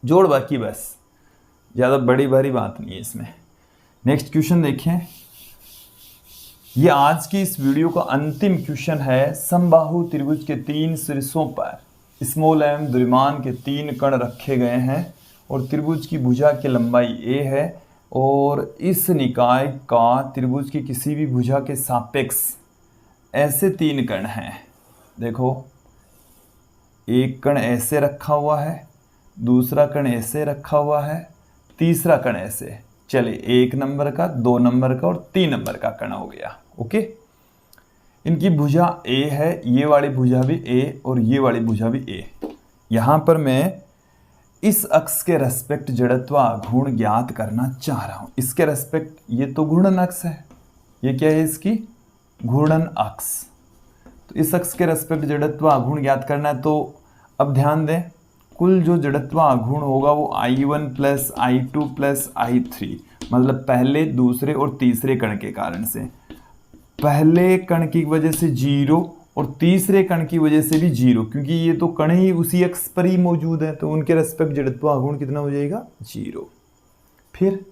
जोड़ बाकी बस, ज़्यादा बड़ी भारी बात नहीं है इसमें। नेक्स्ट क्वेश्चन देखें, ये आज की इस वीडियो का अंतिम क्वेश्चन है। समबाहु त्रिभुज के 3 शीर्षों पर स्मॉल m द्रव्यमान के 3 कण रखे गए हैं और त्रिभुज की भुजा की लंबाई a है और इस निकाय का त्रिभुज की किसी भी भुजा के सापेक्ष ऐसे 3 कण हैं। देखो, एक कण ऐसे रखा हुआ है, दूसरा कण ऐसे रखा हुआ है, तीसरा कण ऐसे। चलिए 1 नंबर का, 2 नंबर का और 3 नंबर का कण हो गया। ओके, इनकी भुजा A है, ये वाली भुजा भी A और ये वाली भुजा भी A। यहाँ पर मैं इस अक्ष के रेस्पेक्ट जड़त्व आघूर्ण ज्ञात करना चाह रहा हूँ। इसके रेस्पेक्ट, ये तो घूर्णन अक्ष है, ये क्या है इसकी घूर्णन अक्ष। तो इस अक्ष के रेस्पेक्ट जड़त्व आघूर्ण ज्ञात करना है। तो अब ध्यान दें, कुल जो जड़त्व आघूर्ण होगा वो I1 + I2 + I3, मतलब पहले, दूसरे और तीसरे कण के कारण से। पहले कण की वजह से 0 और तीसरे कण की वजह से भी 0, क्योंकि ये तो कण ही उसी अक्ष पर ही मौजूद है, तो उनके रेस्पेक्ट जड़त्व आघूर्ण कितना हो जाएगा 0। फिर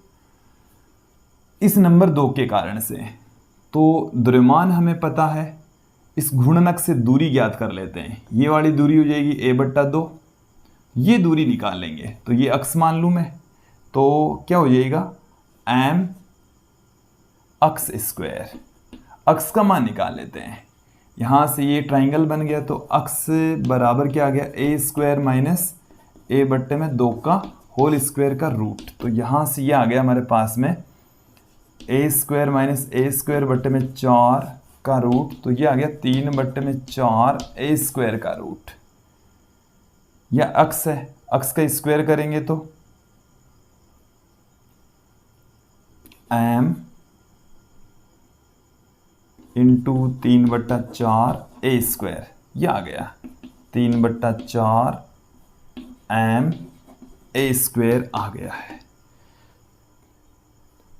इस नंबर 2 के कारण से, तो द्रव्यमान हमें पता है, इस घूर्णनक से दूरी ज्ञात कर लेते हैं। ये वाली दूरी हो जाएगी a/2, ये दूरी निकाल लेंगे तो ये अक्ष मान लूँ मैं, तो क्या हो जाएगा m अक्ष²। अक्ष का मान निकाल लेते हैं, यहाँ से ये ट्राइंगल बन गया, तो अक्ष बराबर क्या आ गया a² - a/2 का होल स्क्वायर का रूट। तो यहाँ से ये आ गया हमारे पास में a² - a²/4 का रूट, तो ये आ गया 3/4 a² का रूट। यह अक्ष है, अक्ष का स्क्वायर करेंगे तो m × 3/4 a², यह आ गया 3/4 m a² आ गया है।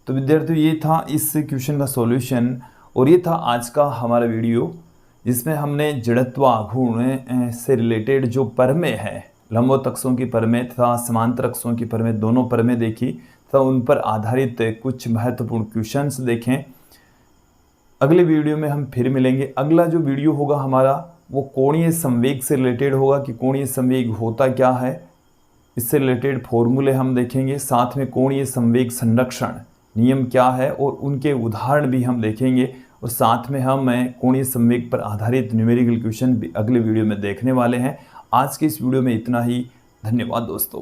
तो विद्यार्थियों, ये था इस क्वेश्चन का सॉल्यूशन और ये था आज का हमारा वीडियो, जिसमें हमने जड़त्व आघूर्ण से रिलेटेड जो परमेय है, लंबवत अक्षों की परमेय तथा समांतर अक्षों की परमेय, दोनों परमेय देखी तथा उन पर आधारित कुछ महत्वपूर्ण क्वेश्चंस देखें। अगले वीडियो में हम फिर मिलेंगे। अगला जो वीडियो होगा हमारा वो कोणीय संवेग से रिलेटेड होगा कि कोणीय संवेग होता क्या है, इससे रिलेटेड फॉर्मूले हम देखेंगे। साथ में कोणीय संवेग संरक्षण नियम क्या है और उनके उदाहरण भी हम देखेंगे, और साथ में हम कोणीय संवेग पर आधारित न्यूमेरिकल क्वेश्चन भी अगले वीडियो में देखने वाले हैं। आज के इस वीडियो में इतना ही। धन्यवाद दोस्तों।